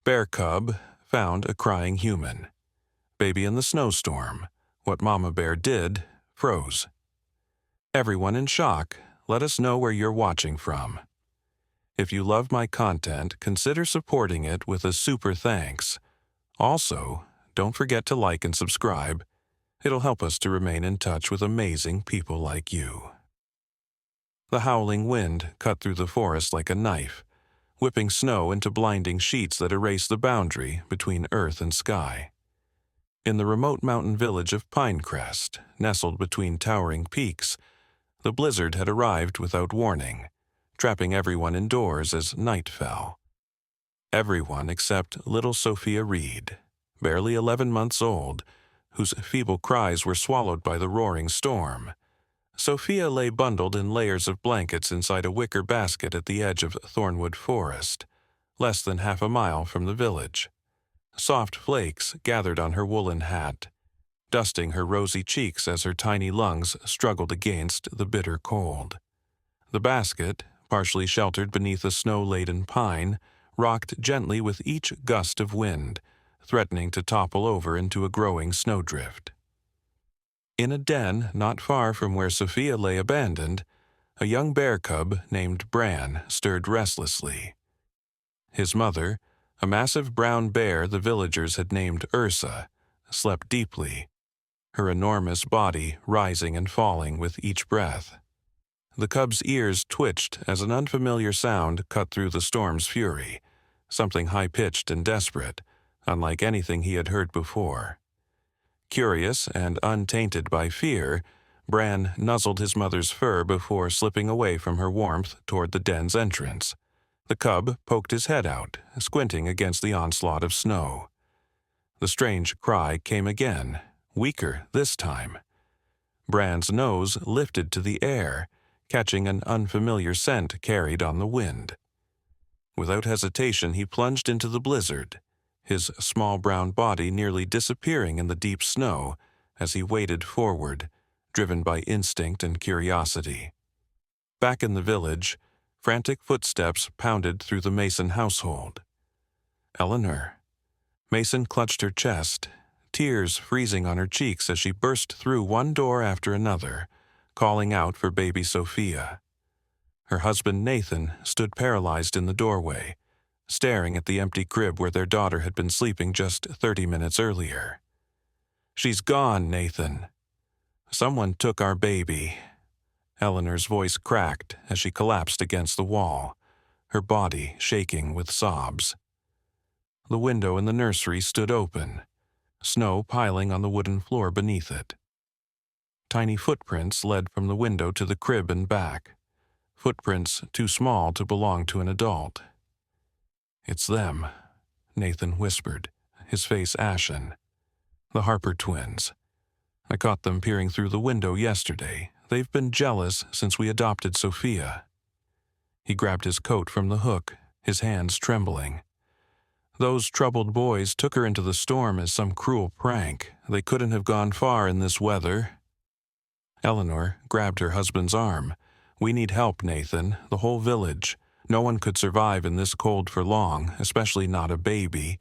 Bear cub found a crying human. Baby in the snowstorm. What Mama Bear did froze. Everyone in shock, let us know where you're watching from. If you love my content, consider supporting it with a super thanks. Also, don't forget to like and subscribe. It'll help us to remain in touch with amazing people like you. The howling wind cut through the forest like a knife, whipping snow into blinding sheets that erase the boundary between earth and sky. In the remote mountain village of Pinecrest, nestled between towering peaks, the blizzard had arrived without warning, trapping everyone indoors as night fell. Everyone except little Sophia Reed, barely 11 months old, whose feeble cries were swallowed by the roaring storm. Sophia lay bundled in layers of blankets inside a wicker basket at the edge of Thornwood Forest, less than half a mile from the village. Soft flakes gathered on her woolen hat, dusting her rosy cheeks as her tiny lungs struggled against the bitter cold. The basket, partially sheltered beneath a snow-laden pine, rocked gently with each gust of wind, threatening to topple over into a growing snowdrift. In a den not far from where Sophia lay abandoned, a young bear cub named Bran stirred restlessly. His mother, a massive brown bear the villagers had named Ursa, slept deeply, her enormous body rising and falling with each breath. The cub's ears twitched as an unfamiliar sound cut through the storm's fury, something high-pitched and desperate, unlike anything he had heard before. Curious and untainted by fear, Bran nuzzled his mother's fur before slipping away from her warmth toward the den's entrance. The cub poked his head out, squinting against the onslaught of snow. The strange cry came again, weaker this time. Bran's nose lifted to the air, catching an unfamiliar scent carried on the wind. Without hesitation, he plunged into the blizzard, his small brown body nearly disappearing in the deep snow as he waded forward, driven by instinct and curiosity. Back in the village, frantic footsteps pounded through the Mason household. Eleanor. Mason clutched her chest, tears freezing on her cheeks as she burst through one door after another, calling out for baby Sophia. Her husband Nathan stood paralyzed in the doorway, staring at the empty crib where their daughter had been sleeping just 30 minutes earlier. "She's gone, Nathan. Someone took our baby." Eleanor's voice cracked as she collapsed against the wall, her body shaking with sobs. The window in the nursery stood open, snow piling on the wooden floor beneath it. Tiny footprints led from the window to the crib and back, footprints too small to belong to an adult. "It's them," Nathan whispered, his face ashen. "The Harper twins. I caught them peering through the window yesterday. They've been jealous since we adopted Sophia." He grabbed his coat from the hook, his hands trembling. "Those troubled boys took her into the storm as some cruel prank. They couldn't have gone far in this weather." Eleanor grabbed her husband's arm. "We need help, Nathan, the whole village. No one could survive in this cold for long, especially not a baby."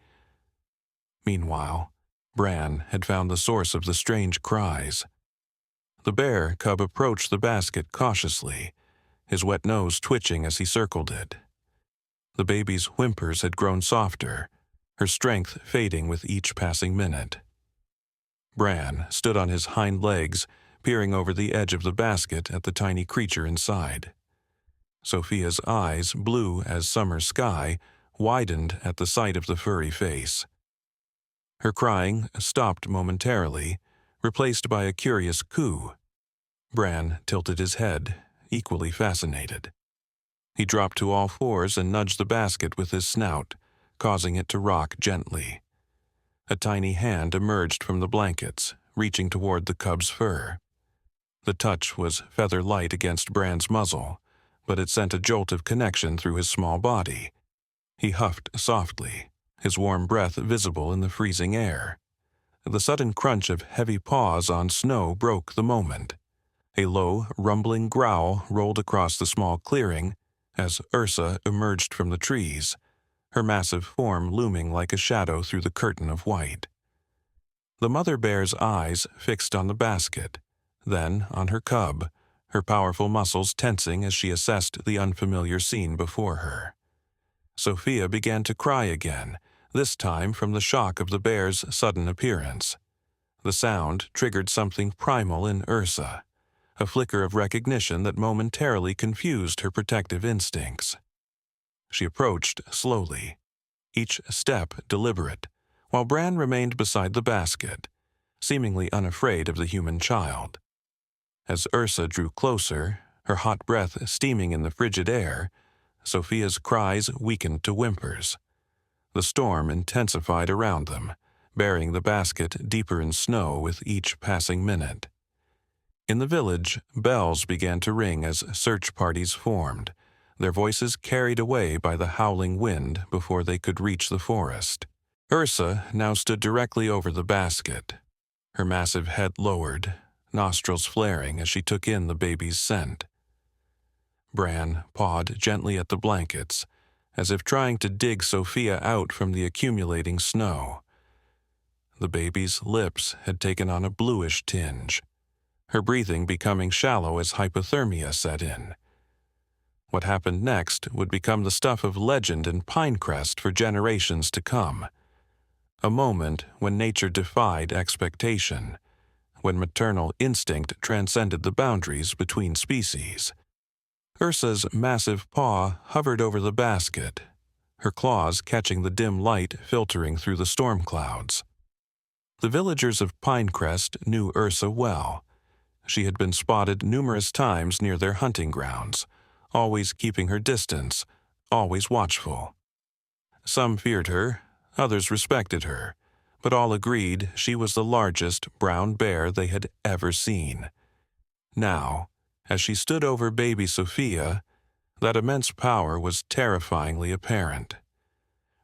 Meanwhile, Bran had found the source of the strange cries. The bear cub approached the basket cautiously, his wet nose twitching as he circled it. The baby's whimpers had grown softer, her strength fading with each passing minute. Bran stood on his hind legs, peering over the edge of the basket at the tiny creature inside. Sophia's eyes, blue as summer sky, widened at the sight of the furry face. Her crying stopped momentarily, replaced by a curious coo. Bran tilted his head, equally fascinated. He dropped to all fours and nudged the basket with his snout, causing it to rock gently. A tiny hand emerged from the blankets, reaching toward the cub's fur. The touch was feather-light against Bran's muzzle, but it sent a jolt of connection through his small body. He huffed softly, his warm breath visible in the freezing air. The sudden crunch of heavy paws on snow broke the moment. A low, rumbling growl rolled across the small clearing as Ursa emerged from the trees, her massive form looming like a shadow through the curtain of white. The mother bear's eyes fixed on the basket, then on her cub, her powerful muscles tensing as she assessed the unfamiliar scene before her. Sophia began to cry again, this time from the shock of the bear's sudden appearance. The sound triggered something primal in Ursa, a flicker of recognition that momentarily confused her protective instincts. She approached slowly, each step deliberate, while Bran remained beside the basket, seemingly unafraid of the human child. As Ursa drew closer, her hot breath steaming in the frigid air, Sophia's cries weakened to whimpers. The storm intensified around them, burying the basket deeper in snow with each passing minute. In the village, bells began to ring as search parties formed, their voices carried away by the howling wind before they could reach the forest. Ursa now stood directly over the basket, her massive head lowered, nostrils flaring as she took in the baby's scent. Bran pawed gently at the blankets, as if trying to dig Sophia out from the accumulating snow. The baby's lips had taken on a bluish tinge, her breathing becoming shallow as hypothermia set in. What happened next would become the stuff of legend and Pinecrest for generations to come. A moment when nature defied expectation, when maternal instinct transcended the boundaries between species. Ursa's massive paw hovered over the basket, her claws catching the dim light filtering through the storm clouds. The villagers of Pinecrest knew Ursa well. She had been spotted numerous times near their hunting grounds, always keeping her distance, always watchful. Some feared her, others respected her, but all agreed she was the largest brown bear they had ever seen. Now, as she stood over baby Sophia, that immense power was terrifyingly apparent.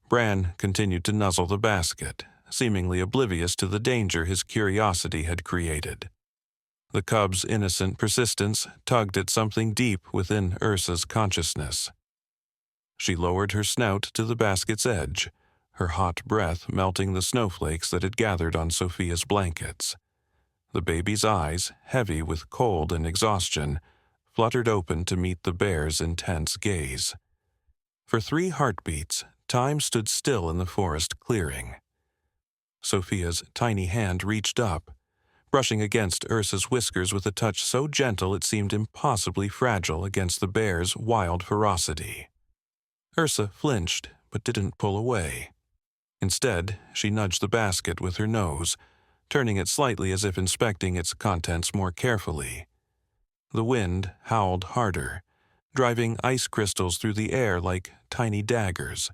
Bran continued to nuzzle the basket, seemingly oblivious to the danger his curiosity had created. The cub's innocent persistence tugged at something deep within Ursa's consciousness. She lowered her snout to the basket's edge, her hot breath melting the snowflakes that had gathered on Sophia's blankets. The baby's eyes, heavy with cold and exhaustion, fluttered open to meet the bear's intense gaze. For 3 heartbeats, time stood still in the forest clearing. Sophia's tiny hand reached up, brushing against Ursa's whiskers with a touch so gentle it seemed impossibly fragile against the bear's wild ferocity. Ursa flinched, but didn't pull away. Instead, she nudged the basket with her nose, turning it slightly as if inspecting its contents more carefully. The wind howled harder, driving ice crystals through the air like tiny daggers.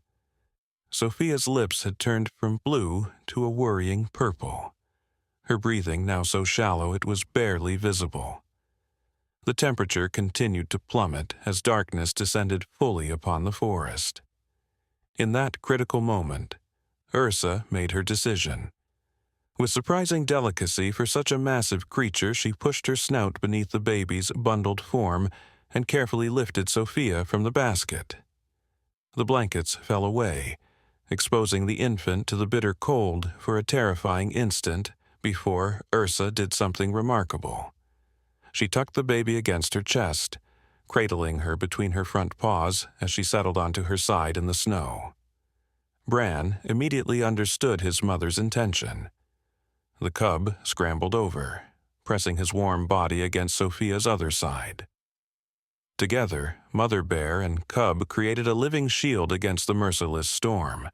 Sophia's lips had turned from blue to a worrying purple, her breathing now so shallow it was barely visible. The temperature continued to plummet as darkness descended fully upon the forest. In that critical moment, Ursa made her decision. With surprising delicacy for such a massive creature, she pushed her snout beneath the baby's bundled form and carefully lifted Sophia from the basket. The blankets fell away, exposing the infant to the bitter cold for a terrifying instant before Ursa did something remarkable. She tucked the baby against her chest, cradling her between her front paws as she settled onto her side in the snow. Bran immediately understood his mother's intention. The cub scrambled over, pressing his warm body against Sophia's other side. Together, Mother Bear and cub created a living shield against the merciless storm,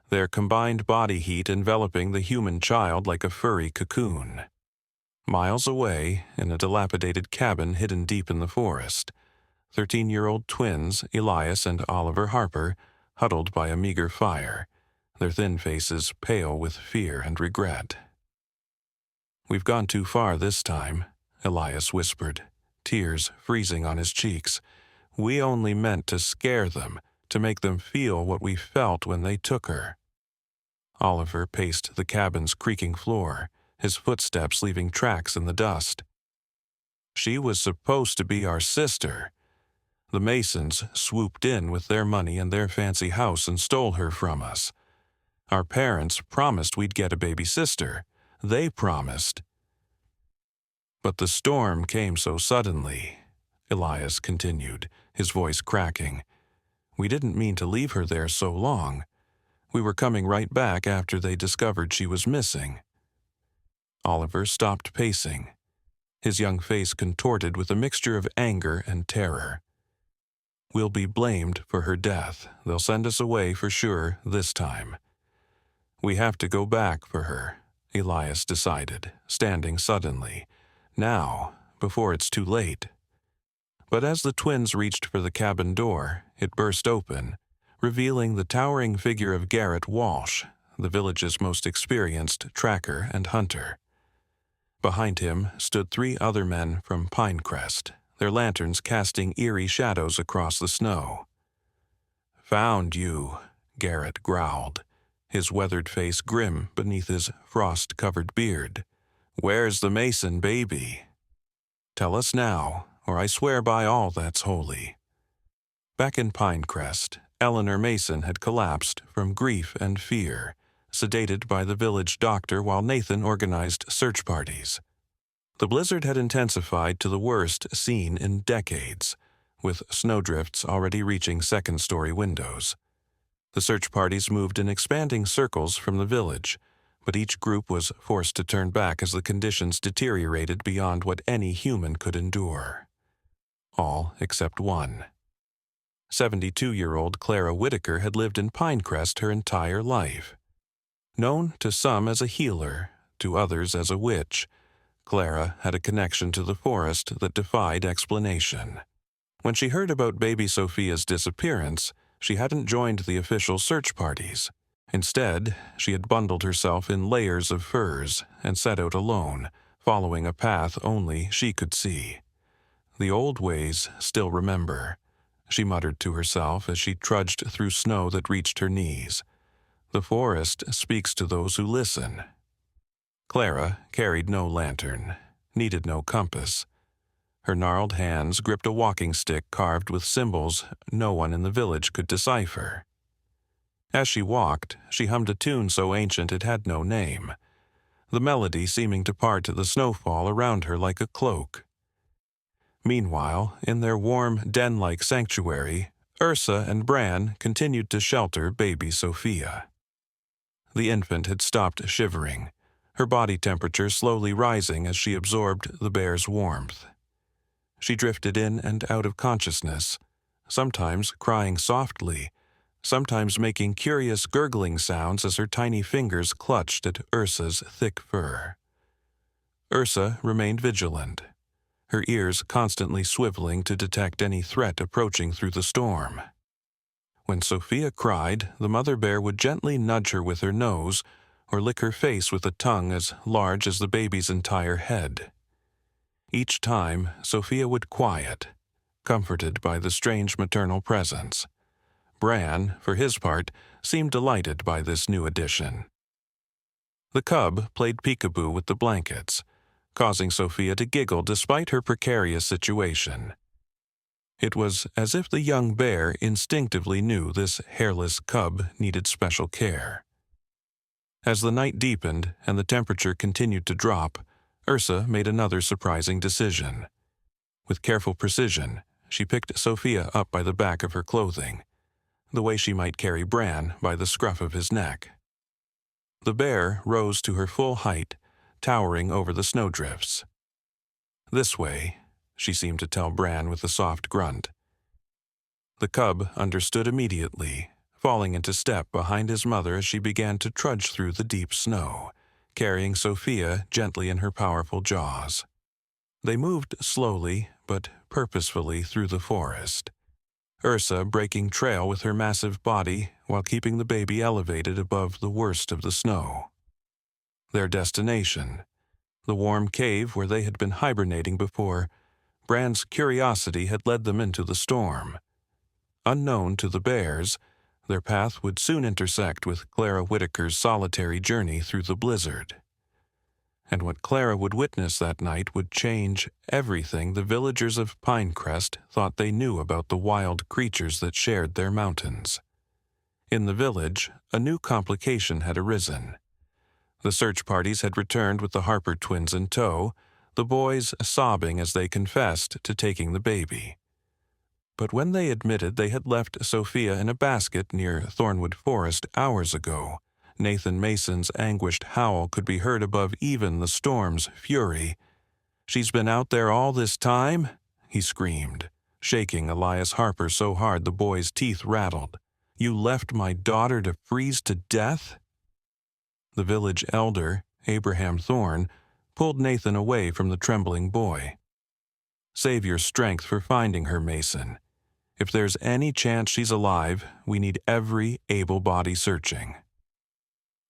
their combined body heat enveloping the human child like a furry cocoon. Miles away, in a dilapidated cabin hidden deep in the forest, 13-year-old twins Elias and Oliver Harper huddled by a meager fire, their thin faces pale with fear and regret. "We've gone too far this time," Elias whispered, tears freezing on his cheeks. "We only meant to scare them, to make them feel what we felt when they took her." Oliver paced the cabin's creaking floor, his footsteps leaving tracks in the dust. "She was supposed to be our sister. The Masons swooped in with their money and their fancy house and stole her from us. Our parents promised we'd get a baby sister. They promised. But the storm came so suddenly, Elias continued, his voice cracking. We didn't mean to leave her there so long. We were coming right back after they discovered she was missing. Oliver stopped pacing, his young face contorted with a mixture of anger and terror. We'll be blamed for her death. They'll send us away for sure this time. We have to go back for her, Elias decided, standing suddenly. Now, before it's too late. But as the twins reached for the cabin door, it burst open, revealing the towering figure of Garrett Walsh, the village's most experienced tracker and hunter. Behind him stood 3 other men from Pinecrest, their lanterns casting eerie shadows across the snow. "Found you," Garrett growled, his weathered face grim beneath his frost-covered beard. "Where's the Mason baby? Tell us now, or I swear by all that's holy." Back in Pinecrest, Eleanor Mason had collapsed from grief and fear, sedated by the village doctor while Nathan organized search parties. The blizzard had intensified to the worst seen in decades, with snowdrifts already reaching second-story windows. The search parties moved in expanding circles from the village, but each group was forced to turn back as the conditions deteriorated beyond what any human could endure. All except one. 72-year-old Clara Whitaker had lived in Pinecrest her entire life. Known to some as a healer, to others as a witch, Clara had a connection to the forest that defied explanation. When she heard about baby Sophia's disappearance, she hadn't joined the official search parties. Instead, she had bundled herself in layers of furs and set out alone, following a path only she could see. "The old ways still remember," she muttered to herself as she trudged through snow that reached her knees. "The forest speaks to those who listen." Clara carried no lantern, needed no compass. Her gnarled hands gripped a walking stick carved with symbols no one in the village could decipher. As she walked, she hummed a tune so ancient it had no name, the melody seeming to part the snowfall around her like a cloak. Meanwhile, in their warm, den-like sanctuary, Ursa and Bran continued to shelter baby Sophia. The infant had stopped shivering, her body temperature slowly rising as she absorbed the bear's warmth. She drifted in and out of consciousness, sometimes crying softly, sometimes making curious gurgling sounds as her tiny fingers clutched at Ursa's thick fur. Ursa remained vigilant, her ears constantly swiveling to detect any threat approaching through the storm. When Sophia cried, the mother bear would gently nudge her with her nose or lick her face with a tongue as large as the baby's entire head. Each time, Sophia would quiet, comforted by the strange maternal presence. Bran, for his part, seemed delighted by this new addition. The cub played peekaboo with the blankets, causing Sophia to giggle despite her precarious situation. It was as if the young bear instinctively knew this hairless cub needed special care. As the night deepened and the temperature continued to drop, Ursa made another surprising decision. With careful precision, she picked Sophia up by the back of her clothing, the way she might carry Bran by the scruff of his neck. The bear rose to her full height, towering over the snowdrifts. "This way," she seemed to tell Bran with a soft grunt. The cub understood immediately, falling into step behind his mother as she began to trudge through the deep snow, carrying Sophia gently in her powerful jaws. They moved slowly but purposefully through the forest, Ursa breaking trail with her massive body while keeping the baby elevated above the worst of the snow. Their destination, the warm cave where they had been hibernating before, Bran's curiosity had led them into the storm. Unknown to the bears, their path would soon intersect with Clara Whitaker's solitary journey through the blizzard. and what Clara would witness that night would change everything the villagers of Pinecrest thought they knew about the wild creatures that shared their mountains. In the village, a new complication had arisen. The search parties had returned with the Harper twins in tow, the boys sobbing as they confessed to taking the baby. But when they admitted they had left Sophia in a basket near Thornwood Forest hours ago, Nathan Mason's anguished howl could be heard above even the storm's fury. "She's been out there all this time?" he screamed, shaking Elias Harper so hard the boy's teeth rattled. "You left my daughter to freeze to death?" The village elder, Abraham Thorne, pulled Nathan away from the trembling boy. "Save your strength for finding her, Mason. If there's any chance she's alive, we need every able body searching."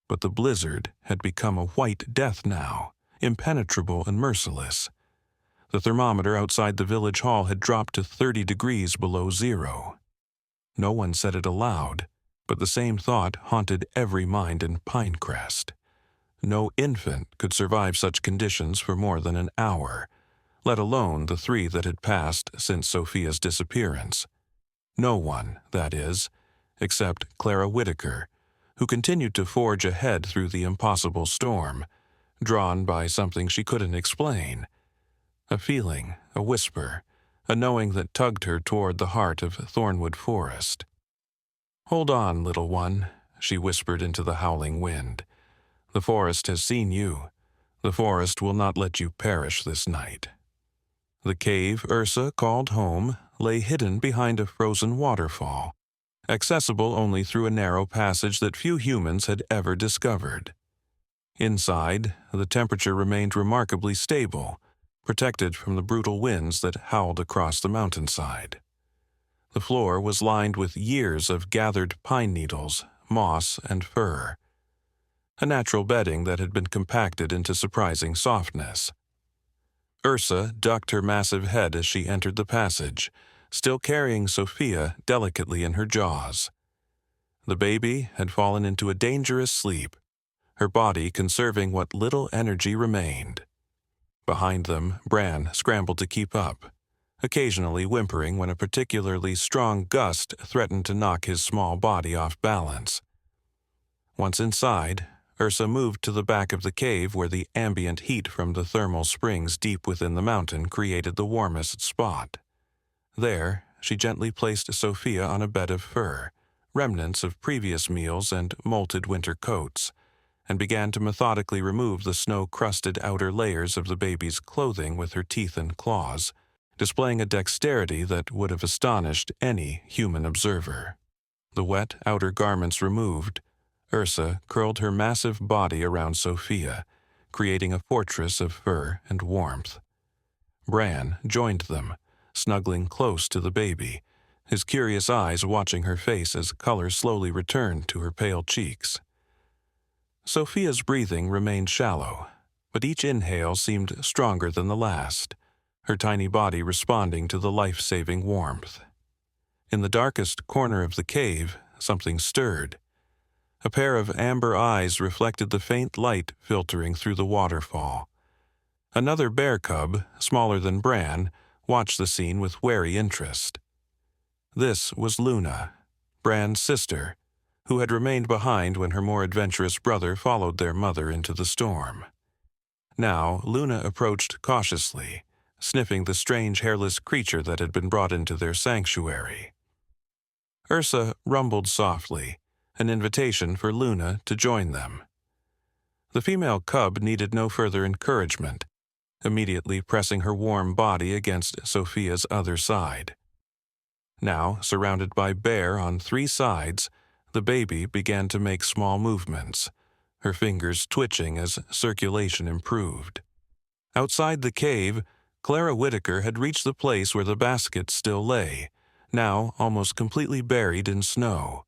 But the blizzard had become a white death now, impenetrable and merciless. The thermometer outside the village hall had dropped to 30 degrees below zero. No one said it aloud, but the same thought haunted every mind in Pinecrest. No infant could survive such conditions for more than an hour, let alone the 3 that had passed since Sophia's disappearance. No one, that is, except Clara Whitaker, who continued to forge ahead through the impossible storm, drawn by something she couldn't explain. A feeling, a whisper, a knowing that tugged her toward the heart of Thornwood Forest. "Hold on, little one," she whispered into the howling wind. "The forest has seen you. The forest will not let you perish this night." The cave Ursa called home lay hidden behind a frozen waterfall, accessible only through a narrow passage that few humans had ever discovered. Inside, the temperature remained remarkably stable, protected from the brutal winds that howled across the mountainside. The floor was lined with years of gathered pine needles, moss, and fur, a natural bedding that had been compacted into surprising softness. Ursa ducked her massive head as she entered the passage, still carrying Sophia delicately in her jaws. The baby had fallen into a dangerous sleep, her body conserving what little energy remained. Behind them, Bran scrambled to keep up, occasionally whimpering when a particularly strong gust threatened to knock his small body off balance. Once inside, Ursa moved to the back of the cave where the ambient heat from the thermal springs deep within the mountain created the warmest spot. There, she gently placed Sophia on a bed of fur, remnants of previous meals and molted winter coats, and began to methodically remove the snow-crusted outer layers of the baby's clothing with her teeth and claws, displaying a dexterity that would have astonished any human observer. The wet outer garments removed, Ursa curled her massive body around Sophia, creating a fortress of fur and warmth. Bran joined them, snuggling close to the baby, his curious eyes watching her face as color slowly returned to her pale cheeks. Sophia's breathing remained shallow, but each inhale seemed stronger than the last, her tiny body responding to the life-saving warmth. In the darkest corner of the cave, something stirred. A pair of amber eyes reflected the faint light filtering through the waterfall. Another bear cub, smaller than Bran, watched the scene with wary interest. This was Luna, Bran's sister, who had remained behind when her more adventurous brother followed their mother into the storm. Now, Luna approached cautiously, sniffing the strange hairless creature that had been brought into their sanctuary. Ursa rumbled softly, an invitation for Luna to join them. The female cub needed no further encouragement, immediately pressing her warm body against Sophia's other side. Now, surrounded by bear on 3 sides, the baby began to make small movements, her fingers twitching as circulation improved. Outside the cave, Clara Whitaker had reached the place where the basket still lay, now almost completely buried in snow.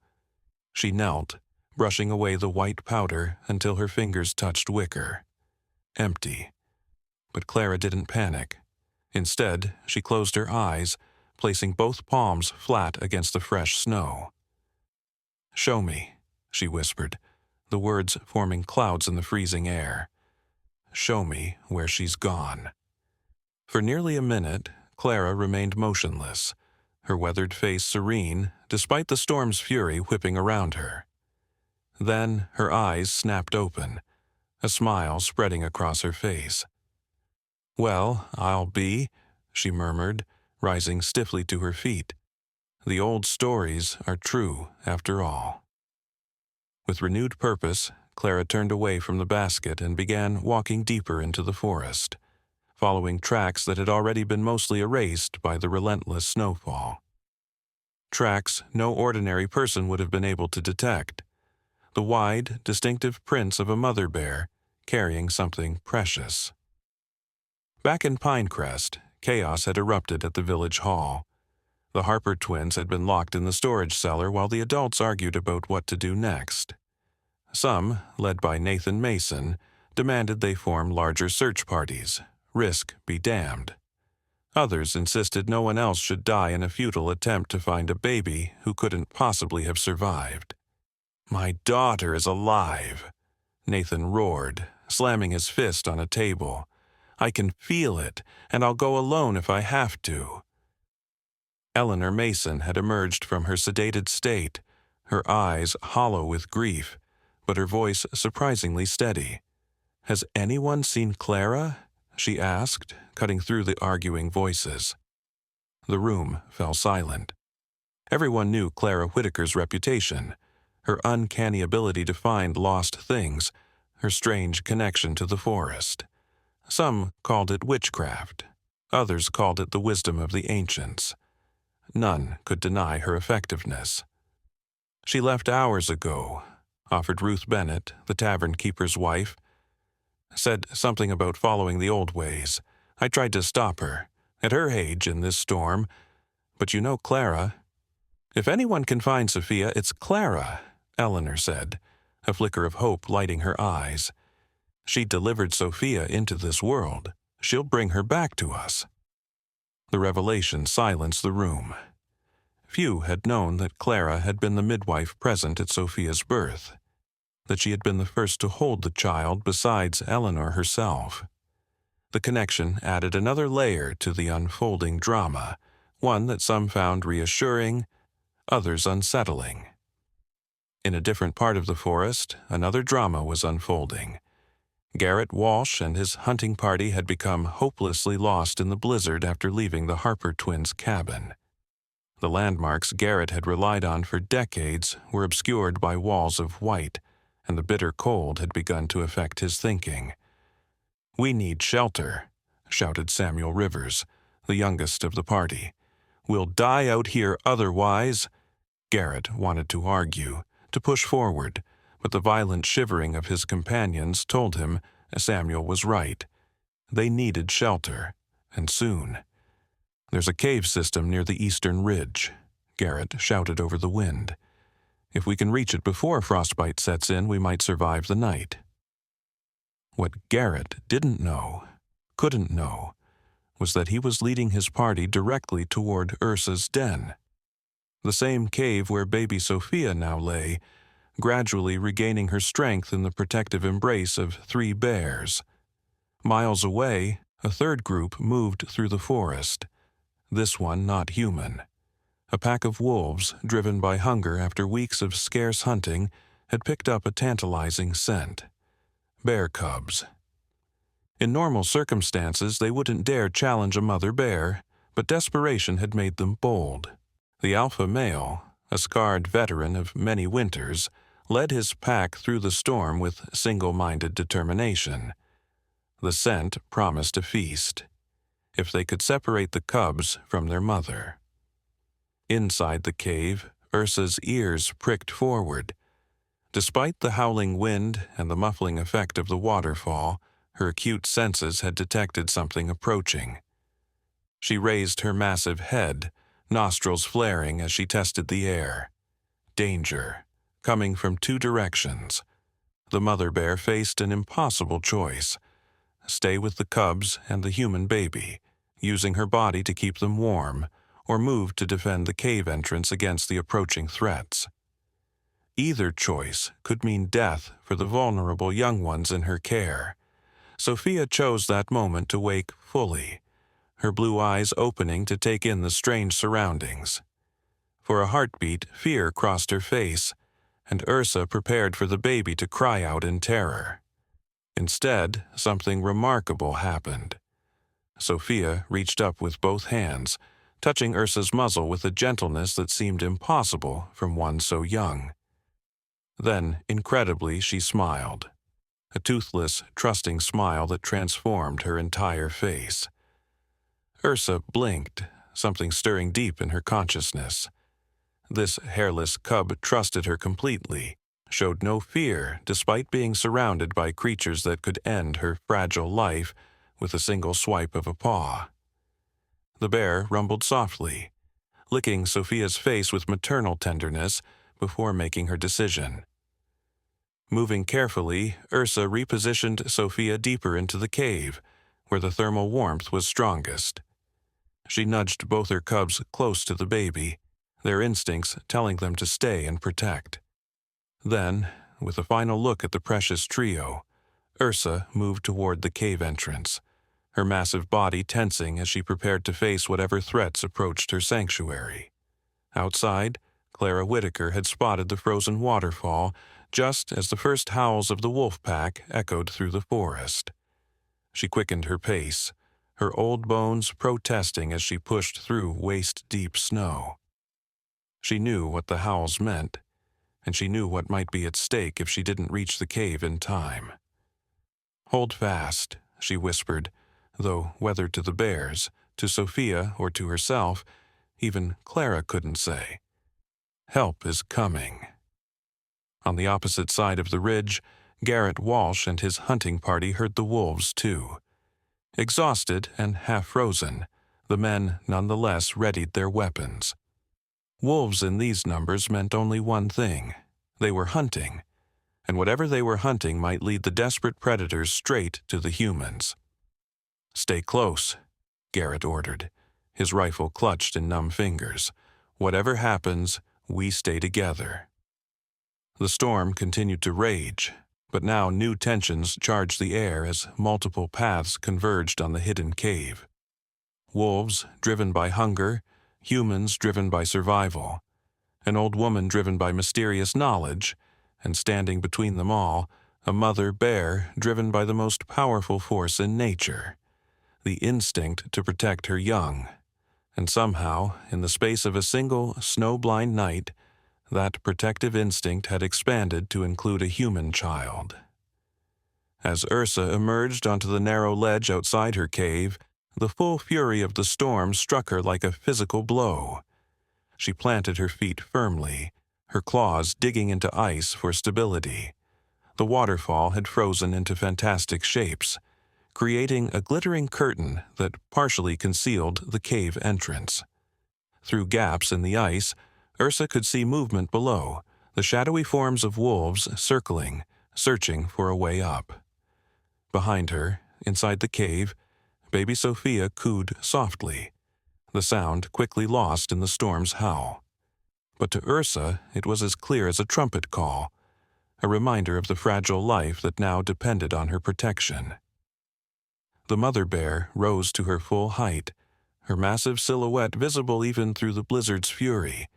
She knelt, brushing away the white powder until her fingers touched wicker. Empty. But Clara didn't panic. Instead, she closed her eyes, placing both palms flat against the fresh snow. "Show me," she whispered, the words forming clouds in the freezing air. show me where she's gone." For nearly a minute, Clara remained motionless, her weathered face serene despite the storm's fury whipping around her. Then her eyes snapped open, a smile spreading across her face. "Well, I'll be," she murmured, rising stiffly to her feet. "The old stories are true, after all." With renewed purpose, Clara turned away from the basket and began walking deeper into the forest, following tracks that had already been mostly erased by the relentless snowfall. Tracks no ordinary person would have been able to detect. The wide, distinctive prints of a mother bear carrying something precious. Back in Pinecrest, chaos had erupted at the village hall. The Harper twins had been locked in the storage cellar while the adults argued about what to do next. Some, led by Nathan Mason, demanded they form larger search parties, risk be damned. Others insisted no one else should die in a futile attempt to find a baby who couldn't possibly have survived. "My daughter is alive," Nathan roared, slamming his fist on a table. "I can feel it, and I'll go alone if I have to." Eleanor Mason had emerged from her sedated state, her eyes hollow with grief, but her voice surprisingly steady. "Has anyone seen Clara?" she asked, cutting through the arguing voices. The room fell silent. Everyone knew Clara Whitaker's reputation, her uncanny ability to find lost things, her strange connection to the forest. Some called it witchcraft. Others called it the wisdom of the ancients. None could deny her effectiveness. "She left hours ago," offered Ruth Bennett, the tavern keeper's wife. "Said something about following the old ways. I tried to stop her, at her age in this storm. But you know Clara." "If anyone can find Sophia, it's Clara," Eleanor said, a flicker of hope lighting her eyes. "She delivered Sophia into this world. She'll bring her back to us." The revelation silenced the room. Few had known that Clara had been the midwife present at Sophia's birth, that she had been the first to hold the child besides Eleanor herself. The connection added another layer to the unfolding drama, one that some found reassuring, others unsettling. In a different part of the forest, another drama was unfolding. Garrett Walsh and his hunting party had become hopelessly lost in the blizzard after leaving the Harper twins' cabin. The landmarks Garrett had relied on for decades were obscured by walls of white, and the bitter cold had begun to affect his thinking. "We need shelter," shouted Samuel Rivers, the youngest of the party. "We'll die out here otherwise." Garrett wanted to argue, to push forward, but the violent shivering of his companions told him Samuel was right. They needed shelter, and soon. "There's a cave system near the eastern ridge," Garrett shouted over the wind. "If we can reach it before frostbite sets in, we might survive the night." What Garrett didn't know, couldn't know, was that he was leading his party directly toward Ursa's den. The same cave where baby Sophia now lay, gradually regaining her strength in the protective embrace of 3 bears. Miles away, a third group moved through the forest, this one not human. A pack of wolves, driven by hunger after weeks of scarce hunting, had picked up a tantalizing scent. Bear cubs. In normal circumstances, they wouldn't dare challenge a mother bear, but desperation had made them bold. The alpha male, a scarred veteran of many winters, led his pack through the storm with single-minded determination. The scent promised a feast, if they could separate the cubs from their mother. Inside the cave, Ursa's ears pricked forward. Despite the howling wind and the muffling effect of the waterfall, her acute senses had detected something approaching. She raised her massive head, nostrils flaring as she tested the air. Danger, coming from 2 directions. The mother bear faced an impossible choice: stay with the cubs and the human baby, using her body to keep them warm, or move to defend the cave entrance against the approaching threats. Either choice could mean death for the vulnerable young ones in her care. Sophia chose that moment to wake fully, her blue eyes opening to take in the strange surroundings. For a heartbeat, fear crossed her face, and Ursa prepared for the baby to cry out in terror. Instead, something remarkable happened. Sophia reached up with both hands, touching Ursa's muzzle with a gentleness that seemed impossible from one so young. Then, incredibly, she smiled. A toothless, trusting smile that transformed her entire face. Ursa blinked, something stirring deep in her consciousness. This hairless cub trusted her completely, showed no fear despite being surrounded by creatures that could end her fragile life with a single swipe of a paw. The bear rumbled softly, licking Sophia's face with maternal tenderness before making her decision. Moving carefully, Ursa repositioned Sophia deeper into the cave, where the thermal warmth was strongest. She nudged both her cubs close to the baby, their instincts telling them to stay and protect. Then, with a final look at the precious trio, Ursa moved toward the cave entrance, her massive body tensing as she prepared to face whatever threats approached her sanctuary. Outside, Clara Whitaker had spotted the frozen waterfall just as the first howls of the wolf pack echoed through the forest. She quickened her pace, her old bones protesting as she pushed through waist-deep snow. She knew what the howls meant, and she knew what might be at stake if she didn't reach the cave in time. "Hold fast," she whispered, though whether to the bears, to Sophia, or to herself, even Clara couldn't say. "Help is coming." On the opposite side of the ridge, Garrett Walsh and his hunting party heard the wolves too. Exhausted and half-frozen, the men nonetheless readied their weapons. Wolves in these numbers meant only one thing. They were hunting, and whatever they were hunting might lead the desperate predators straight to the humans. "Stay close," Garrett ordered, his rifle clutched in numb fingers. "Whatever happens, we stay together." The storm continued to rage, but now new tensions charged the air as multiple paths converged on the hidden cave. Wolves driven by hunger, humans driven by survival, an old woman driven by mysterious knowledge, and standing between them all, a mother bear driven by the most powerful force in nature, the instinct to protect her young. And somehow, in the space of a single snow-blind night, that protective instinct had expanded to include a human child. As Ursa emerged onto the narrow ledge outside her cave, the full fury of the storm struck her like a physical blow. She planted her feet firmly, her claws digging into ice for stability. The waterfall had frozen into fantastic shapes, creating a glittering curtain that partially concealed the cave entrance. Through gaps in the ice, Ursa could see movement below, the shadowy forms of wolves circling, searching for a way up. Behind her, inside the cave, baby Sophia cooed softly, the sound quickly lost in the storm's howl. But to Ursa, it was as clear as a trumpet call, a reminder of the fragile life that now depended on her protection. The mother bear rose to her full height, her massive silhouette visible even through the blizzard's fury,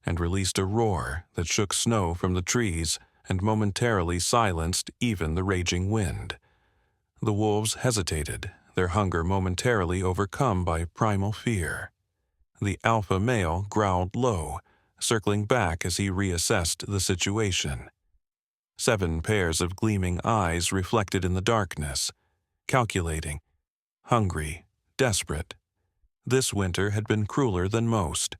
and released a roar that shook snow from the trees and momentarily silenced even the raging wind. The wolves hesitated, their hunger momentarily overcome by primal fear. The alpha male growled low, circling back as he reassessed the situation. 7 pairs of gleaming eyes reflected in the darkness, calculating, hungry, desperate. This winter had been crueler than most,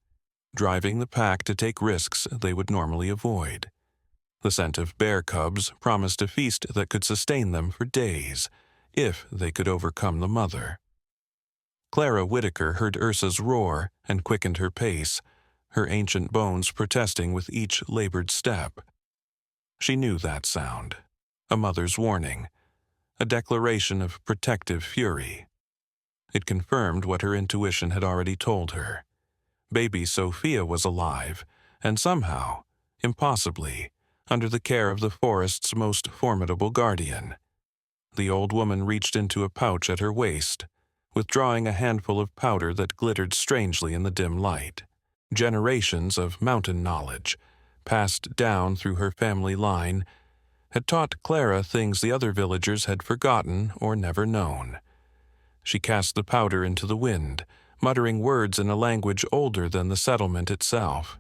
driving the pack to take risks they would normally avoid. The scent of bear cubs promised a feast that could sustain them for days, if they could overcome the mother. Clara Whitaker heard Ursa's roar and quickened her pace, her ancient bones protesting with each labored step. She knew that sound, a mother's warning, a declaration of protective fury. It confirmed what her intuition had already told her. Baby Sophia was alive, and somehow, impossibly, under the care of the forest's most formidable guardian. The old woman reached into a pouch at her waist, withdrawing a handful of powder that glittered strangely in the dim light. Generations of mountain knowledge, passed down through her family line, had taught Clara things the other villagers had forgotten or never known. She cast the powder into the wind, muttering words in a language older than the settlement itself.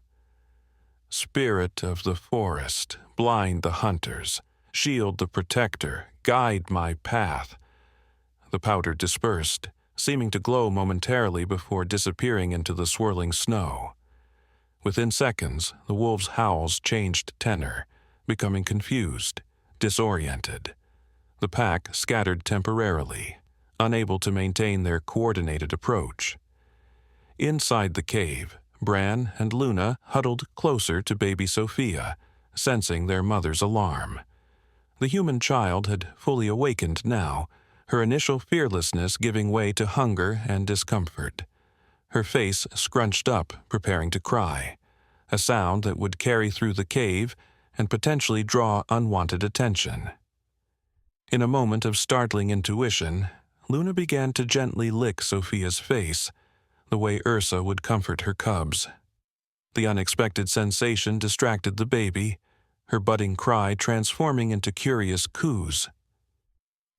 Spirit of the forest, blind the hunters, shield the protector, guide my path. The powder dispersed, seeming to glow momentarily before disappearing into the swirling snow. Within seconds, the wolves' howls changed tenor, becoming confused, disoriented. The pack scattered temporarily, unable to maintain their coordinated approach. Inside the cave, Bran and Luna huddled closer to baby Sophia, sensing their mother's alarm. The human child had fully awakened now, her initial fearlessness giving way to hunger and discomfort. Her face scrunched up, preparing to cry, a sound that would carry through the cave and potentially draw unwanted attention. In a moment of startling intuition, Luna began to gently lick Sophia's face, the way Ursa would comfort her cubs. The unexpected sensation distracted the baby, her budding cry transforming into curious coos.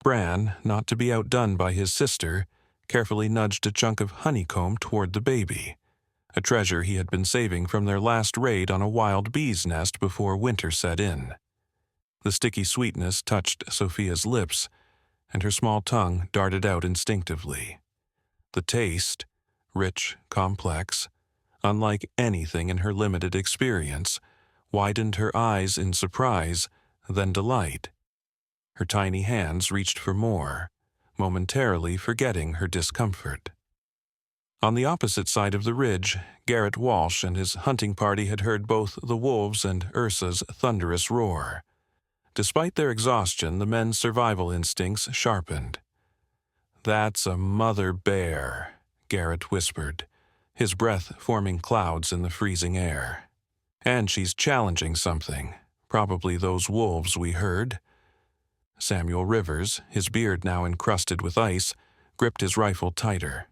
Bran, not to be outdone by his sister, carefully nudged a chunk of honeycomb toward the baby, a treasure he had been saving from their last raid on a wild bee's nest before winter set in. The sticky sweetness touched Sophia's lips, and her small tongue darted out instinctively. The taste, rich, complex, unlike anything in her limited experience, widened her eyes in surprise, then delight. Her tiny hands reached for more, momentarily forgetting her discomfort. On the opposite side of the ridge, Garrett Walsh and his hunting party had heard both the wolves and Ursa's thunderous roar. Despite their exhaustion, the men's survival instincts sharpened. "That's a mother bear," Garrett whispered, his breath forming clouds in the freezing air. "And she's challenging something, probably those wolves we heard." Samuel Rivers, his beard now encrusted with ice, gripped his rifle tighter.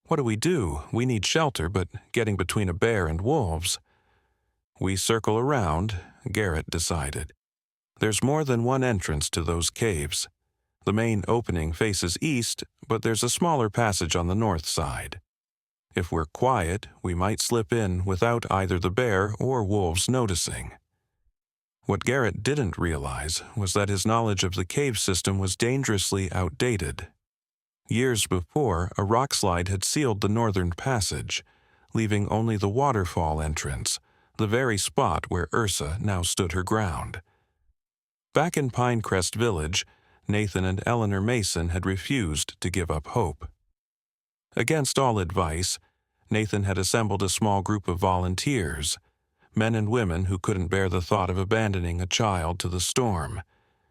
"What do we do? We need shelter, but getting between a bear and wolves." "We circle around," Garrett decided. "There's more than one entrance to those caves. The main opening faces east, but there's a smaller passage on the north side. If we're quiet, we might slip in without either the bear or wolves noticing." What Garrett didn't realize was that his knowledge of the cave system was dangerously outdated. Years before, a rockslide had sealed the northern passage, leaving only the waterfall entrance, the very spot where Ursa now stood her ground. Back in Pinecrest Village, Nathan and Eleanor Mason had refused to give up hope. Against all advice, Nathan had assembled a small group of volunteers, men and women who couldn't bear the thought of abandoning a child to the storm,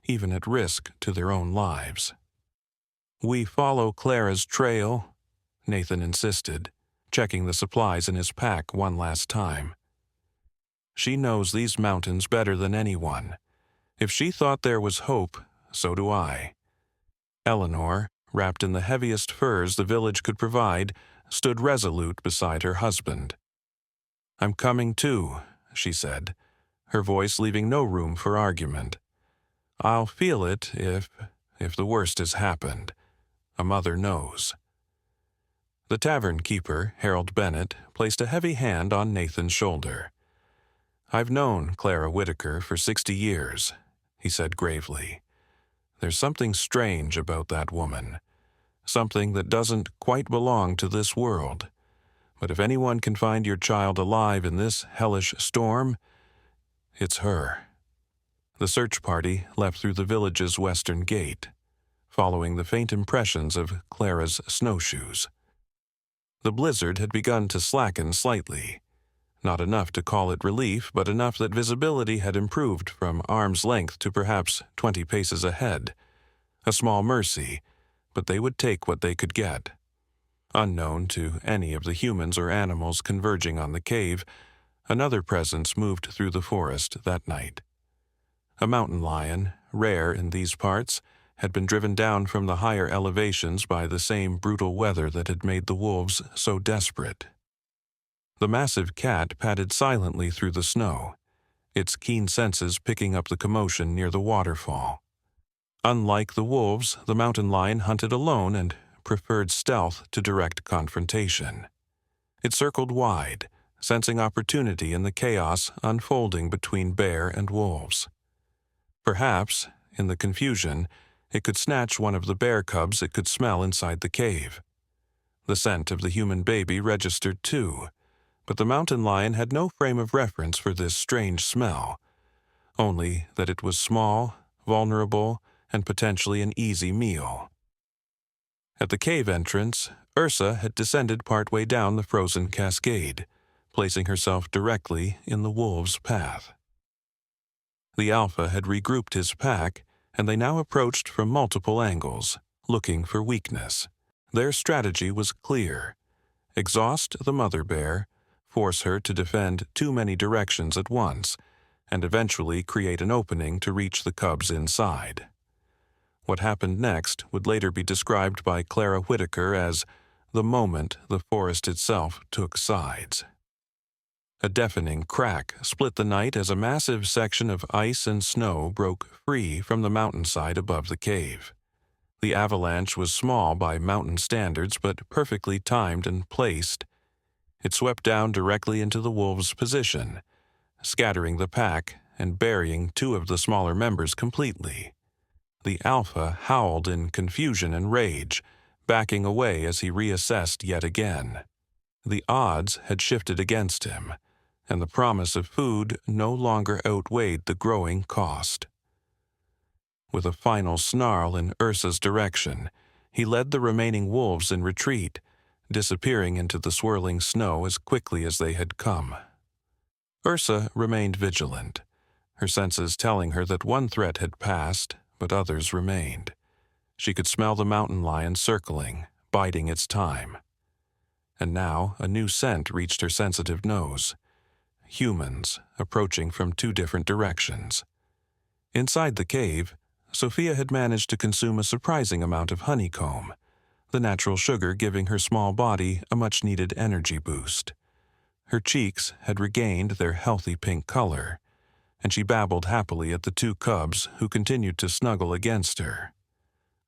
even at risk to their own lives. "We follow Clara's trail," Nathan insisted, checking the supplies in his pack one last time. "She knows these mountains better than anyone. If she thought there was hope, so do I." Eleanor, wrapped in the heaviest furs the village could provide, stood resolute beside her husband. "I'm coming too," she said, her voice leaving no room for argument. "I'll feel it if the worst has happened. A mother knows." The tavern keeper, Harold Bennett, placed a heavy hand on Nathan's shoulder. "I've known Clara Whitaker for 60 years, he said gravely. "There's something strange about that woman, something that doesn't quite belong to this world. But if anyone can find your child alive in this hellish storm, it's her." The search party left through the village's western gate, following the faint impressions of Clara's snowshoes. The blizzard had begun to slacken slightly, not enough to call it relief, but enough that visibility had improved from arm's length to perhaps 20 paces ahead. A small mercy, but they would take what they could get. Unknown to any of the humans or animals converging on the cave, another presence moved through the forest that night. A mountain lion, rare in these parts, had been driven down from the higher elevations by the same brutal weather that had made the wolves so desperate. The massive cat padded silently through the snow, its keen senses picking up the commotion near the waterfall. Unlike the wolves, the mountain lion hunted alone and preferred stealth to direct confrontation. It circled wide, sensing opportunity in the chaos unfolding between bear and wolves. Perhaps, in the confusion, it could snatch one of the bear cubs it could smell inside the cave. The scent of the human baby registered too, but the mountain lion had no frame of reference for this strange smell, only that it was small, vulnerable, and potentially an easy meal. At the cave entrance, Ursa had descended partway down the frozen cascade, placing herself directly in the wolves' path. The alpha had regrouped his pack, and they now approached from multiple angles, looking for weakness. Their strategy was clear: exhaust the mother bear, force her to defend too many directions at once, and eventually create an opening to reach the cubs inside. What happened next would later be described by Clara Whitaker as the moment the forest itself took sides. A deafening crack split the night as a massive section of ice and snow broke free from the mountainside above the cave. The avalanche was small by mountain standards but perfectly timed and placed. It swept down directly into the wolves' position, scattering the pack and burying two of the smaller members completely. The alpha howled in confusion and rage, backing away as he reassessed yet again. The odds had shifted against him, and the promise of food no longer outweighed the growing cost. With a final snarl in Ursa's direction, he led the remaining wolves in retreat, disappearing into the swirling snow as quickly as they had come. Ursa remained vigilant, her senses telling her that one threat had passed, but others remained. She could smell the mountain lion circling, biding its time. And now a new scent reached her sensitive nose: humans approaching from two different directions. Inside the cave, Sophia had managed to consume a surprising amount of honeycomb, the natural sugar giving her small body a much-needed energy boost. Her cheeks had regained their healthy pink color, and she babbled happily at the two cubs who continued to snuggle against her.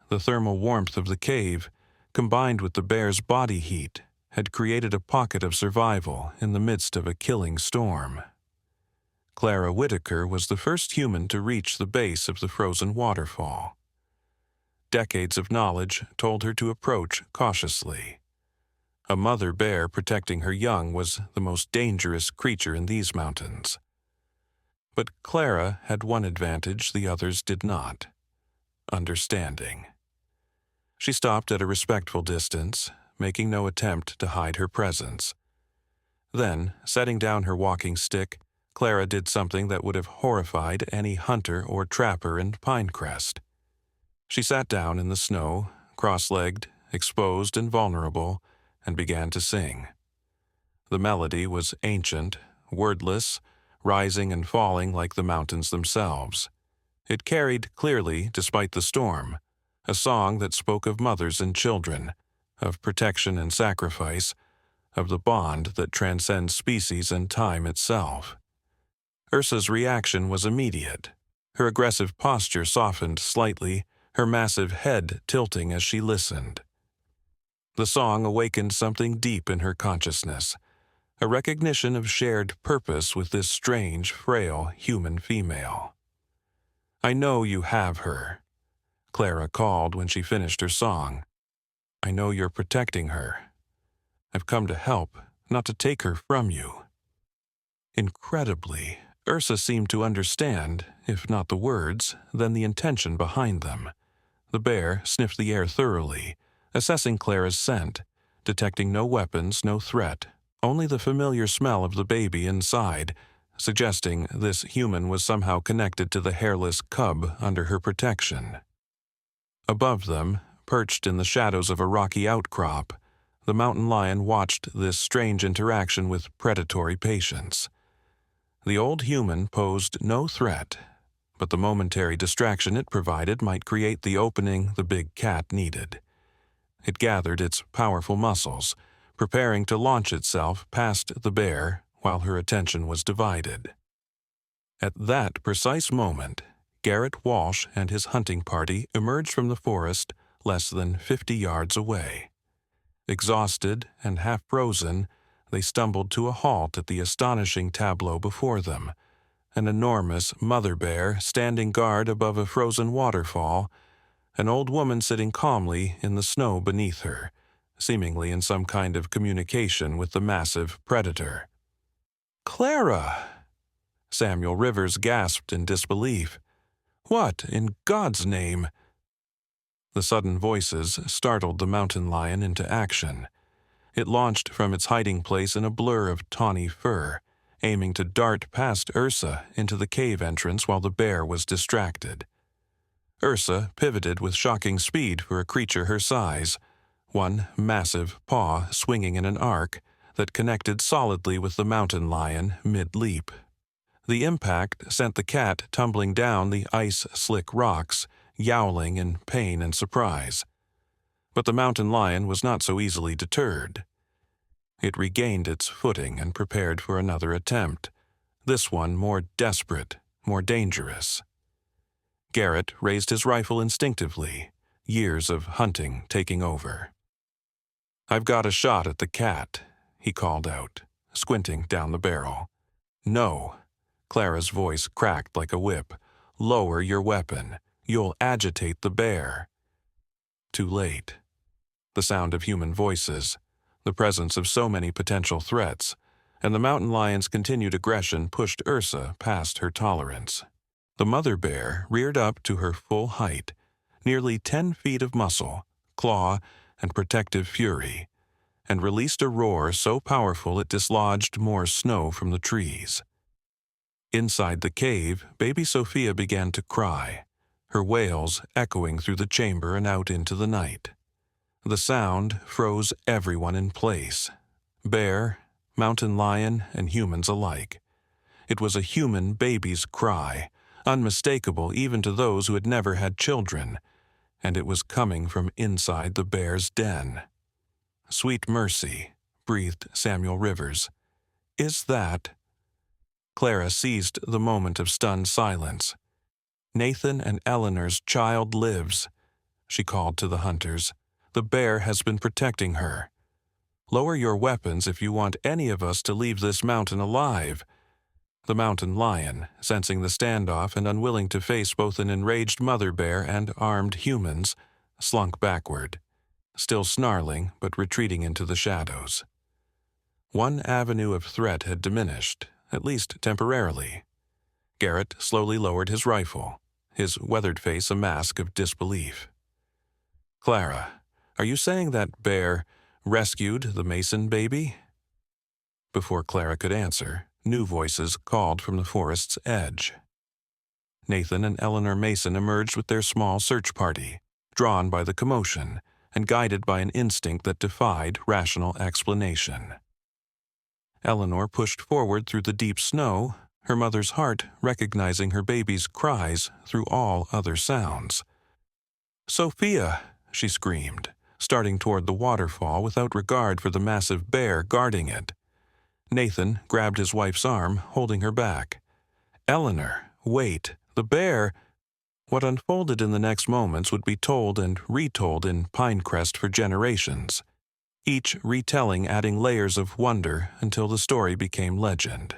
The thermal warmth of the cave, combined with the bear's body heat, had created a pocket of survival in the midst of a killing storm. Clara Whitaker was the first human to reach the base of the frozen waterfall. Decades of knowledge told her to approach cautiously. A mother bear protecting her young was the most dangerous creature in these mountains. But Clara had one advantage the others did not: understanding. She stopped at a respectful distance, making no attempt to hide her presence. Then, setting down her walking stick, Clara did something that would have horrified any hunter or trapper in Pinecrest. She sat down in the snow, cross-legged, exposed and vulnerable, and began to sing. The melody was ancient, wordless, rising and falling like the mountains themselves. It carried clearly, despite the storm, a song that spoke of mothers and children, of protection and sacrifice, of the bond that transcends species and time itself. Ursa's reaction was immediate. Her aggressive posture softened slightly, her massive head tilting as she listened. The song awakened something deep in her consciousness, a recognition of shared purpose with this strange, frail human female. "I know you have her," Clara called when she finished her song. "I know you're protecting her. I've come to help, not to take her from you." Incredibly, Ursa seemed to understand, if not the words, then the intention behind them. The bear sniffed the air thoroughly, assessing Clara's scent, detecting no weapons, no threat, only the familiar smell of the baby inside, suggesting this human was somehow connected to the hairless cub under her protection. Above them, perched in the shadows of a rocky outcrop, the mountain lion watched this strange interaction with predatory patience. The old human posed no threat, but the momentary distraction it provided might create the opening the big cat needed. It gathered its powerful muscles, preparing to launch itself past the bear while her attention was divided. At that precise moment, Garrett Walsh and his hunting party emerged from the forest less than 50 yards away. Exhausted and half-frozen, they stumbled to a halt at the astonishing tableau before them, an enormous mother bear standing guard above a frozen waterfall, an old woman sitting calmly in the snow beneath her, seemingly in some kind of communication with the massive predator. "Clara!" Samuel Rivers gasped in disbelief. "What, in God's name?" The sudden voices startled the mountain lion into action. It launched from its hiding place in a blur of tawny fur, aiming to dart past Ursa into the cave entrance while the bear was distracted. Ursa pivoted with shocking speed for a creature her size, one massive paw swinging in an arc that connected solidly with the mountain lion mid-leap. The impact sent the cat tumbling down the ice-slick rocks, yowling in pain and surprise. But the mountain lion was not so easily deterred. It regained its footing and prepared for another attempt, this one more desperate, more dangerous. Garrett raised his rifle instinctively, years of hunting taking over. "I've got a shot at the cat," he called out, squinting down the barrel. "No." Clara's voice cracked like a whip. "Lower your weapon. You'll agitate the bear." Too late. The sound of human voices, the presence of so many potential threats, and the mountain lion's continued aggression pushed Ursa past her tolerance. The mother bear reared up to her full height, nearly 10 feet of muscle, claw, and protective fury, and released a roar so powerful it dislodged more snow from the trees. Inside the cave, baby Sophia began to cry, her wails echoing through the chamber and out into the night. The sound froze everyone in place, bear, mountain lion, and humans alike. It was a human baby's cry, unmistakable even to those who had never had children, and it was coming from inside the bear's den. "Sweet mercy," breathed Samuel Rivers. "Is that—" Clara seized the moment of stunned silence. "Nathan and Eleanor's child lives," she called to the hunters. "The bear has been protecting her. Lower your weapons if you want any of us to leave this mountain alive." The mountain lion, sensing the standoff and unwilling to face both an enraged mother bear and armed humans, slunk backward, still snarling but retreating into the shadows. One avenue of threat had diminished, at least temporarily. Garrett slowly lowered his rifle, his weathered face a mask of disbelief. "Clara, are you saying that bear rescued the Mason baby?" Before Clara could answer, new voices called from the forest's edge. Nathan and Eleanor Mason emerged with their small search party, drawn by the commotion and guided by an instinct that defied rational explanation. Eleanor pushed forward through the deep snow, her mother's heart recognizing her baby's cries through all other sounds. "Sophia!" she screamed, starting toward the waterfall without regard for the massive bear guarding it. Nathan grabbed his wife's arm, holding her back. "Eleanor, wait, the bear—" What unfolded in the next moments would be told and retold in Pinecrest for generations, each retelling adding layers of wonder until the story became legend.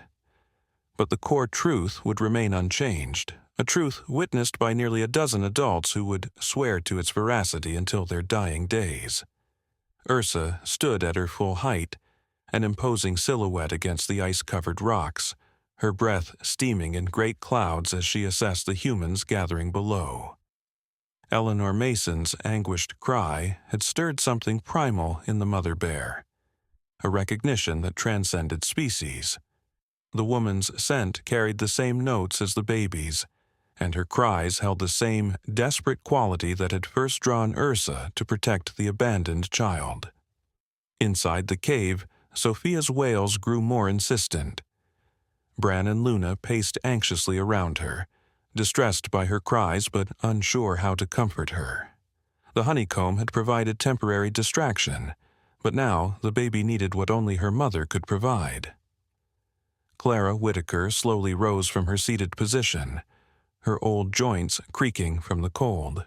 But the core truth would remain unchanged, a truth witnessed by nearly a dozen adults who would swear to its veracity until their dying days. Ursa stood at her full height, an imposing silhouette against the ice-covered rocks, her breath steaming in great clouds as she assessed the humans gathering below. Eleanor Mason's anguished cry had stirred something primal in the mother bear, a recognition that transcended species. The woman's scent carried the same notes as the baby's, and her cries held the same desperate quality that had first drawn Ursa to protect the abandoned child. Inside the cave, Sophia's wails grew more insistent. Bran and Luna paced anxiously around her, distressed by her cries but unsure how to comfort her. The honeycomb had provided temporary distraction, but now the baby needed what only her mother could provide. Clara Whitaker slowly rose from her seated position, her old joints creaking from the cold.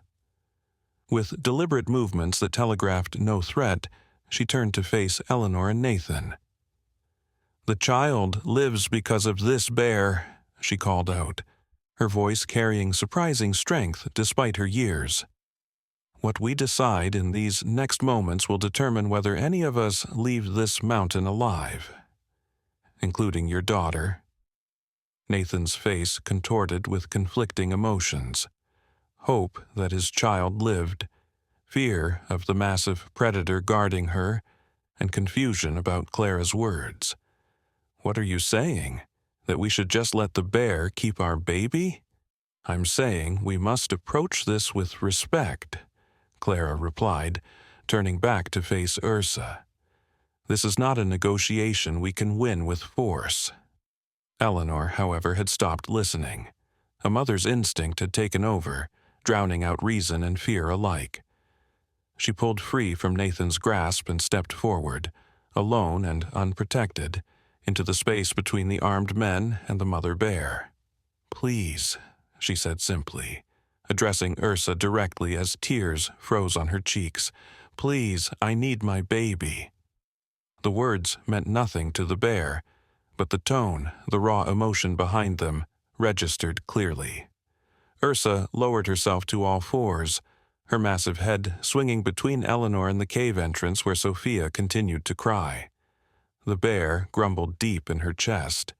With deliberate movements that telegraphed no threat, she turned to face Eleanor and Nathan. "The child lives because of this bear," she called out, her voice carrying surprising strength despite her years. "What we decide in these next moments will determine whether any of us leave this mountain alive, including your daughter." Nathan's face contorted with conflicting emotions. Hope that his child lived, fear of the massive predator guarding her, and confusion about Clara's words. "What are you saying? That we should just let the bear keep our baby?" "I'm saying we must approach this with respect," Clara replied, turning back to face Ursa. "This is not a negotiation we can win with force." Eleanor, however, had stopped listening. A mother's instinct had taken over, drowning out reason and fear alike. She pulled free from Nathan's grasp and stepped forward, alone and unprotected, into the space between the armed men and the mother bear. "Please," she said simply, addressing Ursa directly as tears froze on her cheeks. "Please, I need my baby." The words meant nothing to the bear, but the tone, the raw emotion behind them, registered clearly. Ursa lowered herself to all fours, her massive head swinging between Eleanor and the cave entrance where Sophia continued to cry. The bear grumbled deep in her chest,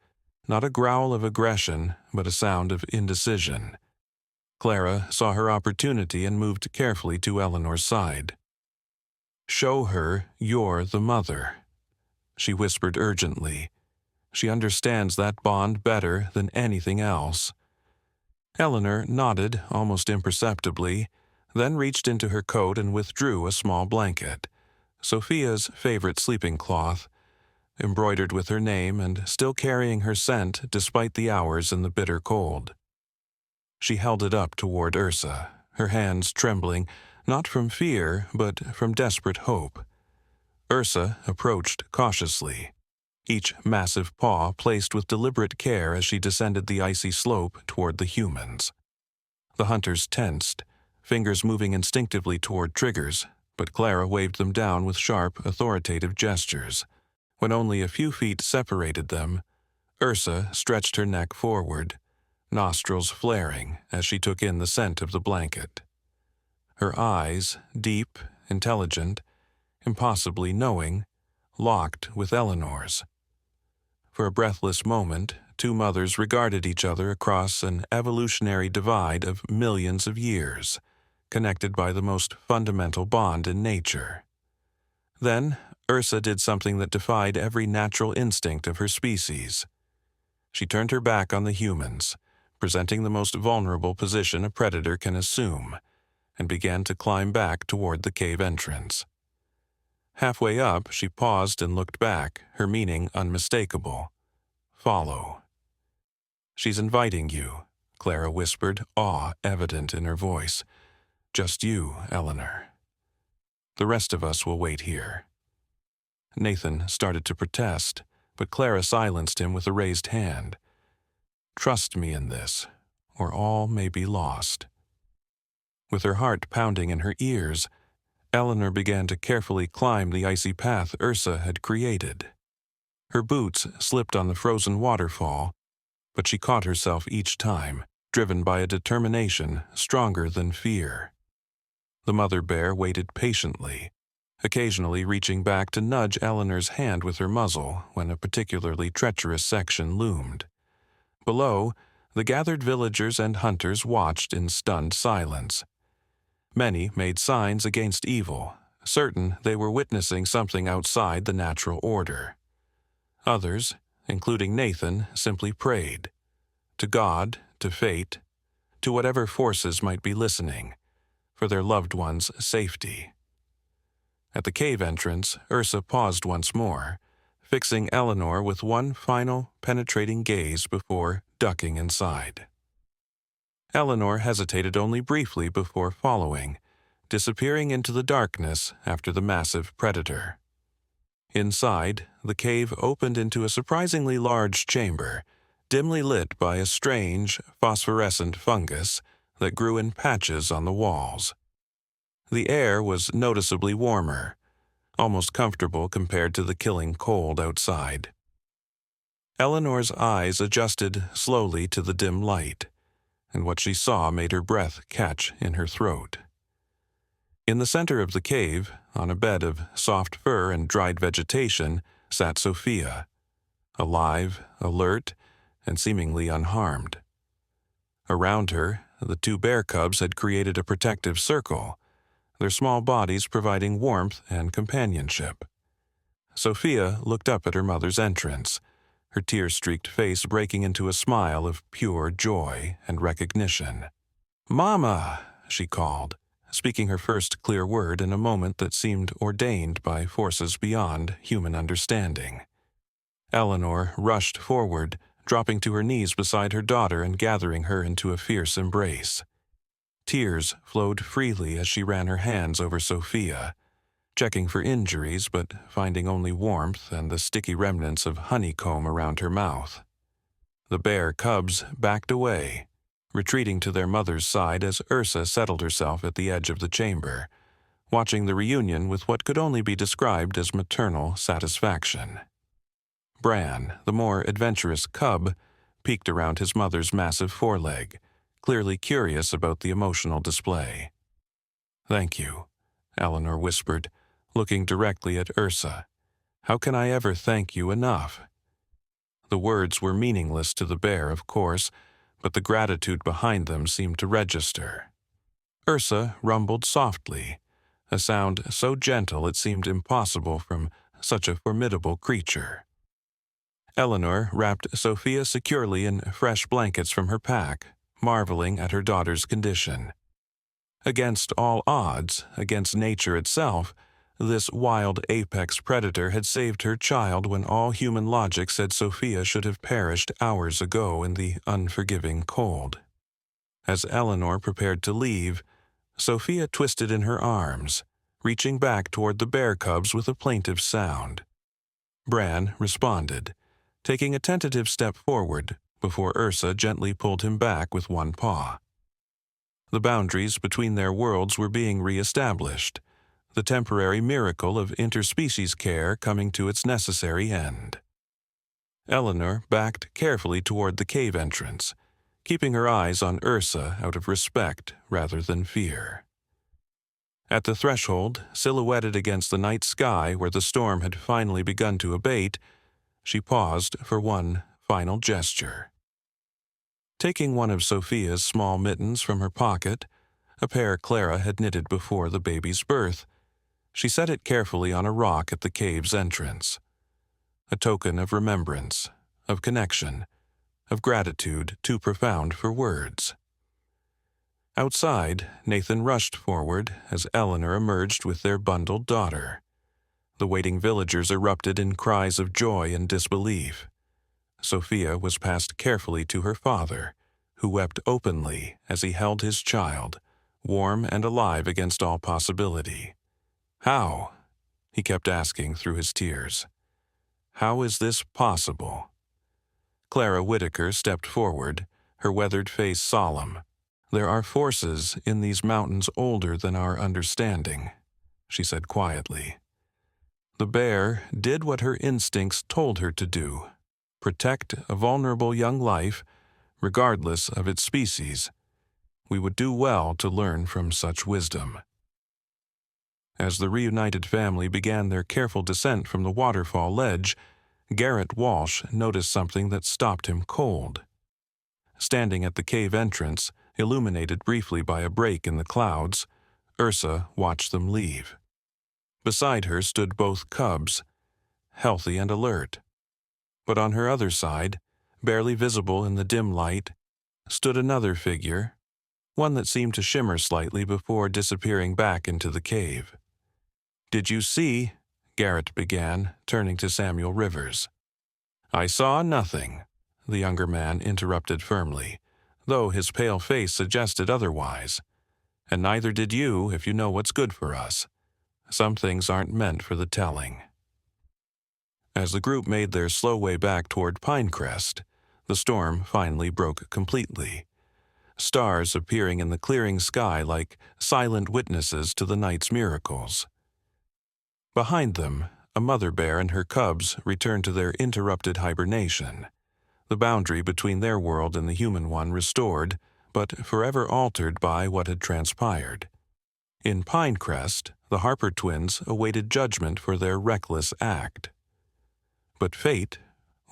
not a growl of aggression, but a sound of indecision. Clara saw her opportunity and moved carefully to Eleanor's side. "Show her you're the mother," she whispered urgently. "She understands that bond better than anything else." Eleanor nodded almost imperceptibly, then reached into her coat and withdrew a small blanket, Sophia's favorite sleeping cloth, embroidered with her name and still carrying her scent despite the hours in the bitter cold. She held it up toward Ursa, her hands trembling, not from fear, but from desperate hope. Ursa approached cautiously, each massive paw placed with deliberate care as she descended the icy slope toward the humans. The hunters tensed, fingers moving instinctively toward triggers, but Clara waved them down with sharp, authoritative gestures. When only a few feet separated them, Ursa stretched her neck forward, nostrils flaring as she took in the scent of the blanket. Her eyes, deep, intelligent, impossibly knowing, locked with Eleanor's. For a breathless moment, two mothers regarded each other across an evolutionary divide of millions of years, connected by the most fundamental bond in nature. Then, Ursa did something that defied every natural instinct of her species. She turned her back on the humans, presenting the most vulnerable position a predator can assume, and began to climb back toward the cave entrance. Halfway up, she paused and looked back, her meaning unmistakable. "Follow." "She's inviting you," Clara whispered, awe evident in her voice. "Just you, Eleanor. The rest of us will wait here." Nathan started to protest, but Clara silenced him with a raised hand. "Trust me in this, or all may be lost." With her heart pounding in her ears, Eleanor began to carefully climb the icy path Ursa had created. Her boots slipped on the frozen waterfall, but she caught herself each time, driven by a determination stronger than fear. The mother bear waited patiently, occasionally reaching back to nudge Eleanor's hand with her muzzle when a particularly treacherous section loomed. Below, the gathered villagers and hunters watched in stunned silence. Many made signs against evil, certain they were witnessing something outside the natural order. Others, including Nathan, simply prayed. To God, to fate, to whatever forces might be listening, for their loved ones' safety. At the cave entrance, Ursa paused once more, fixing Eleanor with one final, penetrating gaze before ducking inside. Eleanor hesitated only briefly before following, disappearing into the darkness after the massive predator. Inside, the cave opened into a surprisingly large chamber, dimly lit by a strange, phosphorescent fungus that grew in patches on the walls. The air was noticeably warmer, almost comfortable compared to the killing cold outside. Eleanor's eyes adjusted slowly to the dim light, and what she saw made her breath catch in her throat. In the center of the cave, on a bed of soft fur and dried vegetation, sat Sophia, alive, alert, and seemingly unharmed. Around her, the two bear cubs had created a protective circle, their small bodies providing warmth and companionship. Sophia looked up at her mother's entrance, her tear-streaked face breaking into a smile of pure joy and recognition. "Mama!" she called, speaking her first clear word in a moment that seemed ordained by forces beyond human understanding. Eleanor rushed forward, dropping to her knees beside her daughter and gathering her into a fierce embrace. Tears flowed freely as she ran her hands over Sophia, checking for injuries but finding only warmth and the sticky remnants of honeycomb around her mouth. The bear cubs backed away, retreating to their mother's side as Ursa settled herself at the edge of the chamber, watching the reunion with what could only be described as maternal satisfaction. Bran, the more adventurous cub, peeked around his mother's massive foreleg, clearly curious about the emotional display. "Thank you," Eleanor whispered, looking directly at Ursa. "How can I ever thank you enough?" The words were meaningless to the bear, of course, but the gratitude behind them seemed to register. Ursa rumbled softly, a sound so gentle it seemed impossible from such a formidable creature. Eleanor wrapped Sophia securely in fresh blankets from her pack, marveling at her daughter's condition. Against all odds, against nature itself, this wild apex predator had saved her child when all human logic said Sophia should have perished hours ago in the unforgiving cold. As Eleanor prepared to leave, Sophia twisted in her arms, reaching back toward the bear cubs with a plaintive sound. Bran responded, taking a tentative step forward before Ursa gently pulled him back with one paw. The boundaries between their worlds were being re-established, the temporary miracle of interspecies care coming to its necessary end. Eleanor backed carefully toward the cave entrance, keeping her eyes on Ursa out of respect rather than fear. At the threshold, silhouetted against the night sky where the storm had finally begun to abate, she paused for one final gesture. Taking one of Sophia's small mittens from her pocket, a pair Clara had knitted before the baby's birth, she set it carefully on a rock at the cave's entrance. A token of remembrance, of connection, of gratitude too profound for words. Outside, Nathan rushed forward as Eleanor emerged with their bundled daughter. The waiting villagers erupted in cries of joy and disbelief. Sophia was passed carefully to her father, who wept openly as he held his child, warm and alive against all possibility. "How?" he kept asking through his tears. "How is this possible?" Clara Whitaker stepped forward, her weathered face solemn. "There are forces in these mountains older than our understanding," she said quietly. The bear did what her instincts told her to do, protect a vulnerable young life, regardless of its species. We would do well to learn from such wisdom. As the reunited family began their careful descent from the waterfall ledge, Garrett Walsh noticed something that stopped him cold. Standing at the cave entrance, illuminated briefly by a break in the clouds, Ursa watched them leave. Beside her stood both cubs, healthy and alert. But on her other side, barely visible in the dim light, stood another figure, one that seemed to shimmer slightly before disappearing back into the cave. "Did you see?" Garrett began, turning to Samuel Rivers. "I saw nothing," the younger man interrupted firmly. though his pale face suggested otherwise. And neither did you if you know what's good for us. Some things aren't meant for the telling. As the group made their slow way back toward Pinecrest, the storm finally broke completely, stars appearing in the clearing sky like silent witnesses to the night's miracles. Behind them, a mother bear and her cubs returned to their interrupted hibernation, the boundary between their world and the human one restored, but forever altered by what had transpired. In Pinecrest, the Harper twins awaited judgment for their reckless act. But fate,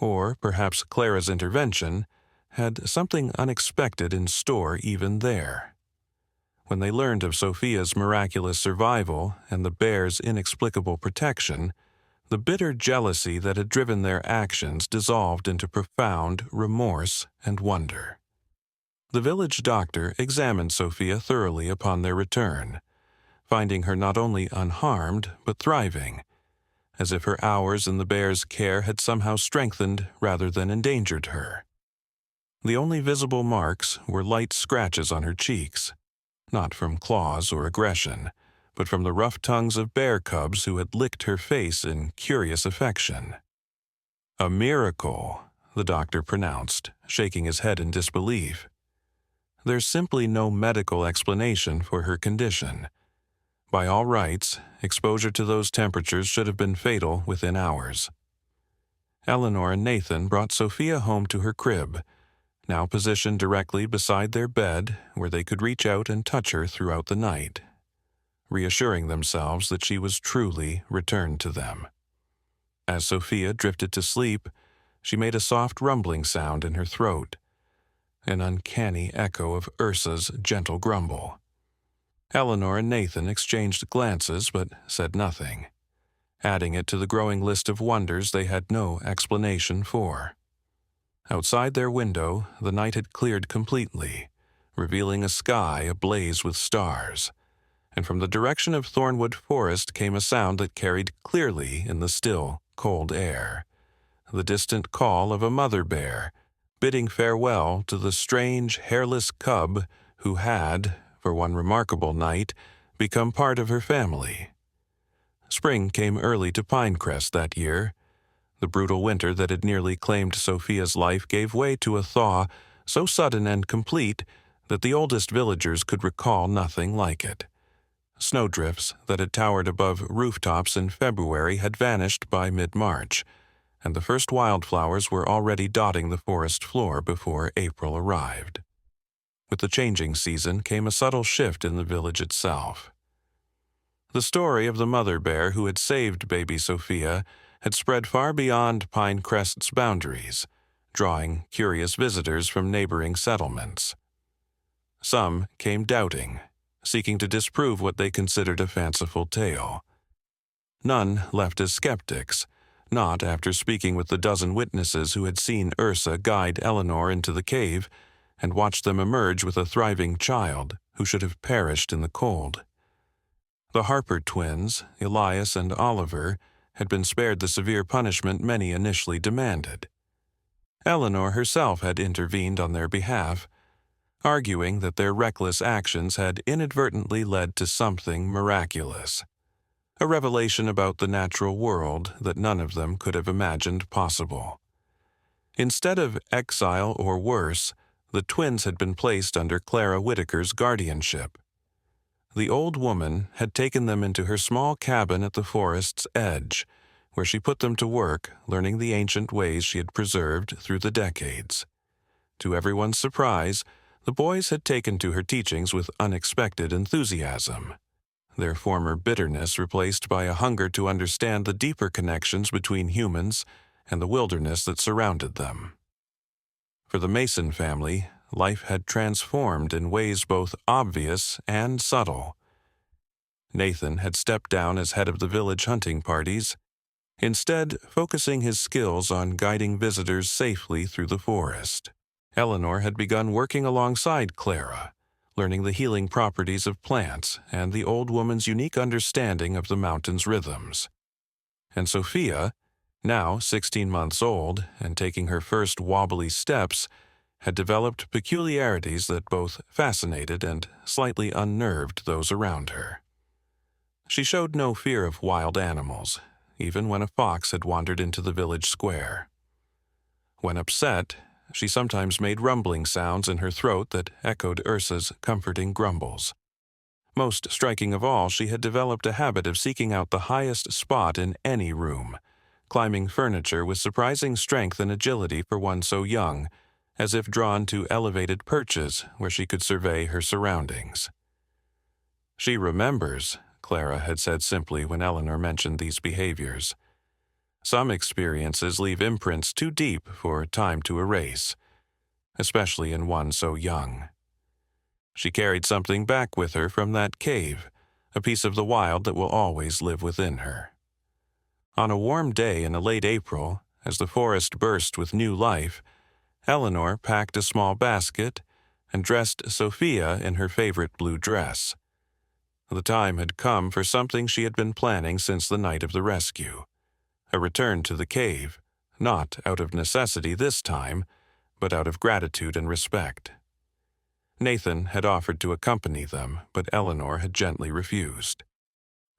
or perhaps Clara's intervention, had something unexpected in store even there. When they learned of Sophia's miraculous survival and the bear's inexplicable protection, the bitter jealousy that had driven their actions dissolved into profound remorse and wonder. The village doctor examined Sophia thoroughly upon their return, finding her not only unharmed but thriving, as if her hours in the bear's care had somehow strengthened rather than endangered her. The only visible marks were light scratches on her cheeks, not from claws or aggression, but from the rough tongues of bear cubs who had licked her face in curious affection. "A miracle," the doctor pronounced, shaking his head in disbelief. "There's simply no medical explanation for her condition. By all rights, exposure to those temperatures should have been fatal within hours." Eleanor and Nathan brought Sophia home to her crib, now positioned directly beside their bed where they could reach out and touch her throughout the night, reassuring themselves that she was truly returned to them. As Sophia drifted to sleep, she made a soft rumbling sound in her throat, an uncanny echo of Ursa's gentle grumble. Eleanor and Nathan exchanged glances but said nothing, adding it to the growing list of wonders they had no explanation for. Outside their window, the night had cleared completely, revealing a sky ablaze with stars, and from the direction of Thornwood Forest came a sound that carried clearly in the still, cold air, the distant call of a mother bear, bidding farewell to the strange, hairless cub who had, for one remarkable night, become part of her family. Spring came early to Pinecrest that year. The brutal winter that had nearly claimed Sophia's life gave way to a thaw so sudden and complete that the oldest villagers could recall nothing like it. Snowdrifts that had towered above rooftops in February had vanished by mid-March, and the first wildflowers were already dotting the forest floor before April arrived. With the changing season came a subtle shift in the village itself. The story of the mother bear who had saved baby Sophia had spread far beyond Pinecrest's boundaries, drawing curious visitors from neighboring settlements. Some came doubting, seeking to disprove what they considered a fanciful tale. None left as skeptics, not after speaking with the dozen witnesses who had seen Ursa guide Eleanor into the cave and watched them emerge with a thriving child who should have perished in the cold. The Harper twins, Elias and Oliver, had been spared the severe punishment many initially demanded. Eleanor herself had intervened on their behalf, arguing that their reckless actions had inadvertently led to something miraculous, a revelation about the natural world that none of them could have imagined possible. Instead of exile or worse, the twins had been placed under Clara Whitaker's guardianship. The old woman had taken them into her small cabin at the forest's edge, where she put them to work, learning the ancient ways she had preserved through the decades. To everyone's surprise, the boys had taken to her teachings with unexpected enthusiasm, their former bitterness replaced by a hunger to understand the deeper connections between humans and the wilderness that surrounded them. For the Mason family, life had transformed in ways both obvious and subtle. Nathan had stepped down as head of the village hunting parties, instead focusing his skills on guiding visitors safely through the forest. Eleanor had begun working alongside Clara, learning the healing properties of plants and the old woman's unique understanding of the mountain's rhythms. And Sophia, now 16 months old and taking her first wobbly steps, had developed peculiarities that both fascinated and slightly unnerved those around her. She showed no fear of wild animals, even when a fox had wandered into the village square. When upset, she sometimes made rumbling sounds in her throat that echoed Ursa's comforting grumbles. Most striking of all, she had developed a habit of seeking out the highest spot in any room, climbing furniture with surprising strength and agility for one so young, as if drawn to elevated perches where she could survey her surroundings. "She remembers," Clara had said simply when Eleanor mentioned these behaviors. "Some experiences leave imprints too deep for time to erase, especially in one so young." She carried something back with her from that cave, a piece of the wild that will always live within her. On a warm day in late April, as the forest burst with new life, Eleanor packed a small basket and dressed Sophia in her favorite blue dress. The time had come for something she had been planning since the night of the rescue, a return to the cave, not out of necessity this time, but out of gratitude and respect. Nathan had offered to accompany them, but Eleanor had gently refused.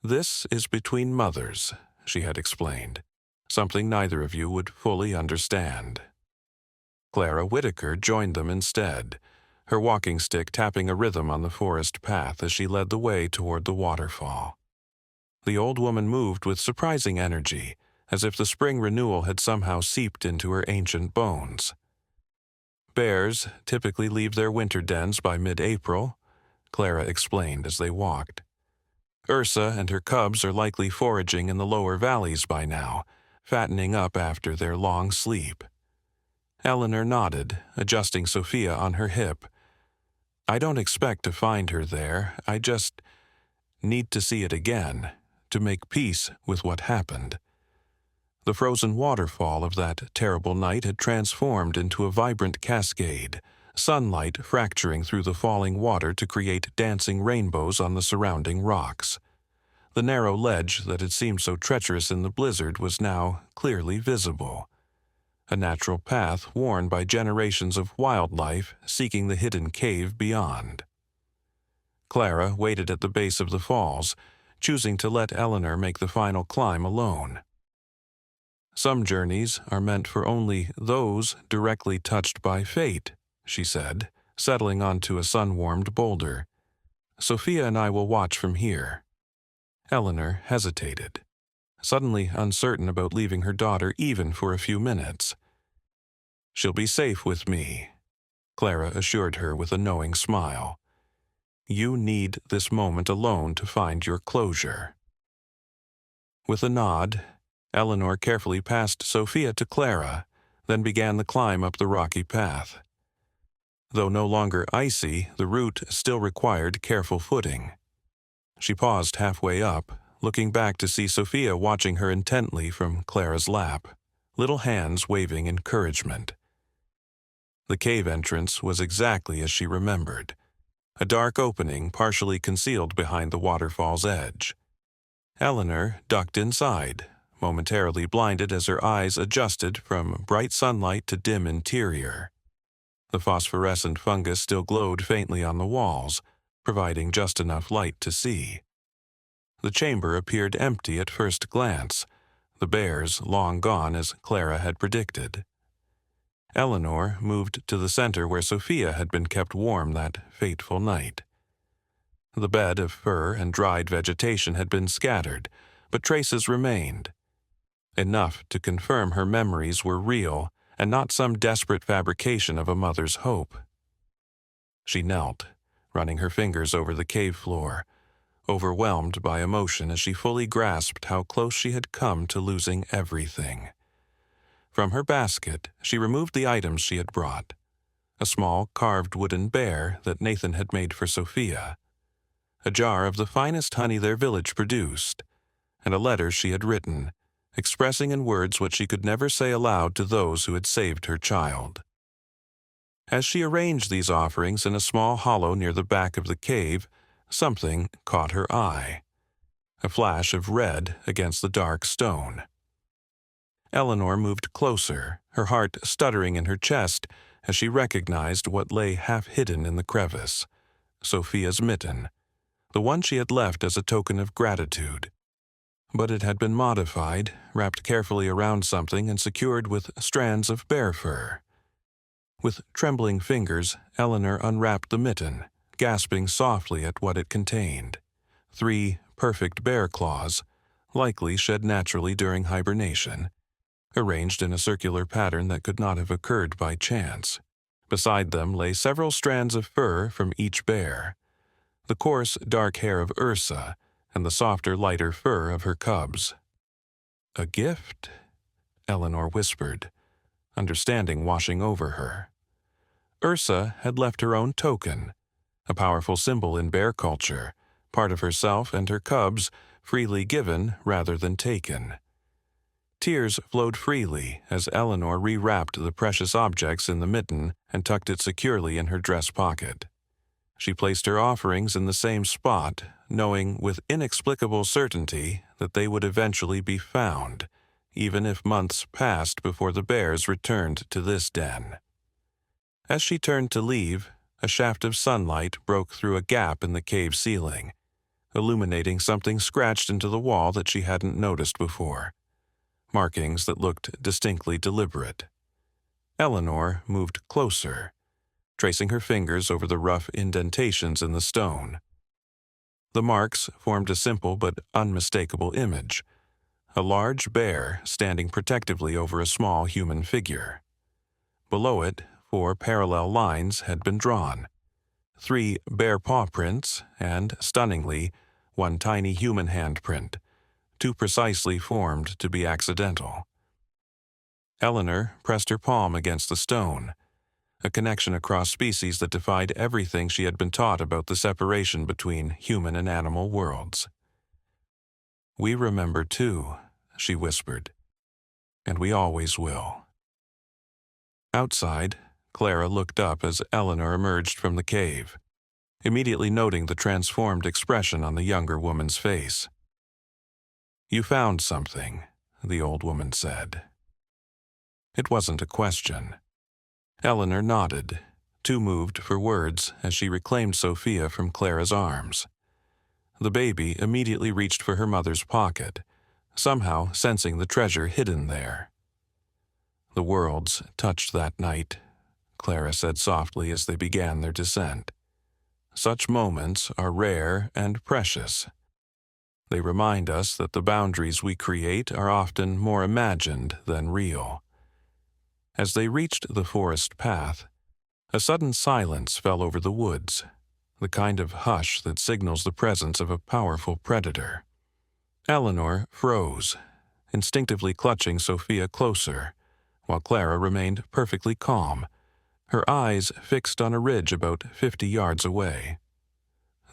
"This is between mothers," she had explained, "something neither of you would fully understand." Clara Whitaker joined them instead, her walking stick tapping a rhythm on the forest path as she led the way toward the waterfall. The old woman moved with surprising energy, as if the spring renewal had somehow seeped into her ancient bones. "Bears typically leave their winter dens by mid-April," Clara explained as they walked. "Ursa and her cubs are likely foraging in the lower valleys by now, fattening up after their long sleep." Eleanor nodded, adjusting Sophia on her hip. "I don't expect to find her there. I just need to see it again, to make peace with what happened." The frozen waterfall of that terrible night had transformed into a vibrant cascade, sunlight fracturing through the falling water to create dancing rainbows on the surrounding rocks. The narrow ledge that had seemed so treacherous in the blizzard was now clearly visible, a natural path worn by generations of wildlife seeking the hidden cave beyond. Clara waited at the base of the falls, choosing to let Eleanor make the final climb alone. "Some journeys are meant for only those directly touched by fate," she said, settling onto a sun-warmed boulder. "Sophia and I will watch from here." Eleanor hesitated, suddenly uncertain about leaving her daughter even for a few minutes. "She'll be safe with me," Clara assured her with a knowing smile. "You need this moment alone to find your closure." With a nod, Eleanor carefully passed Sophia to Clara, then began the climb up the rocky path. Though no longer icy, the route still required careful footing. She paused halfway up, looking back to see Sophia watching her intently from Clara's lap, little hands waving encouragement. The cave entrance was exactly as she remembered, a dark opening partially concealed behind the waterfall's edge. Eleanor ducked inside, momentarily blinded as her eyes adjusted from bright sunlight to dim interior. The phosphorescent fungus still glowed faintly on the walls, providing just enough light to see. The chamber appeared empty at first glance, the bears long gone as Clara had predicted. Eleanor moved to the center where Sophia had been kept warm that fateful night. The bed of fur and dried vegetation had been scattered, but traces remained, enough to confirm her memories were real and not some desperate fabrication of a mother's hope. She knelt, running her fingers over the cave floor, overwhelmed by emotion as she fully grasped how close she had come to losing everything. From her basket, she removed the items she had brought, a small carved wooden bear that Nathan had made for Sophia, a jar of the finest honey their village produced, and a letter she had written, expressing in words what she could never say aloud to those who had saved her child. As she arranged these offerings in a small hollow near the back of the cave, something caught her eye, a flash of red against the dark stone. Eleanor moved closer, her heart stuttering in her chest as she recognized what lay half-hidden in the crevice: Sophia's mitten, the one she had left as a token of gratitude. But it had been modified, wrapped carefully around something and secured with strands of bear fur. With trembling fingers, Eleanor unwrapped the mitten, gasping softly at what it contained. 3 perfect bear claws, likely shed naturally during hibernation, arranged in a circular pattern that could not have occurred by chance. Beside them lay several strands of fur from each bear: the coarse, dark hair of Ursa and the softer, lighter fur of her cubs. "A gift?" Eleanor whispered, understanding washing over her. Ursa had left her own token, a powerful symbol in bear culture, part of herself and her cubs, freely given rather than taken. Tears flowed freely as Eleanor rewrapped the precious objects in the mitten and tucked it securely in her dress pocket. She placed her offerings in the same spot, knowing with inexplicable certainty that they would eventually be found, even if months passed before the bears returned to this den. As she turned to leave, a shaft of sunlight broke through a gap in the cave ceiling, illuminating something scratched into the wall that she hadn't noticed before. Markings that looked distinctly deliberate. Eleanor moved closer, tracing her fingers over the rough indentations in the stone. The marks formed a simple but unmistakable image: a large bear standing protectively over a small human figure. Below it, 4 parallel lines had been drawn: 3 bear paw prints and, stunningly, 1 tiny human handprint, too precisely formed to be accidental. Eleanor pressed her palm against the stone, a connection across species that defied everything she had been taught about the separation between human and animal worlds. "We remember too," she whispered, "and we always will." Outside, Clara looked up as Eleanor emerged from the cave, immediately noting the transformed expression on the younger woman's face. "You found something," the old woman said. It wasn't a question. Eleanor nodded, too moved for words as she reclaimed Sophia from Clara's arms. The baby immediately reached for her mother's pocket, somehow sensing the treasure hidden there. "The worlds touched that night," Clara said softly as they began their descent. "Such moments are rare and precious. They remind us that the boundaries we create are often more imagined than real." As they reached the forest path, a sudden silence fell over the woods, the kind of hush that signals the presence of a powerful predator. Eleanor froze, instinctively clutching Sophia closer, while Clara remained perfectly calm, her eyes fixed on a ridge about 50 yards away.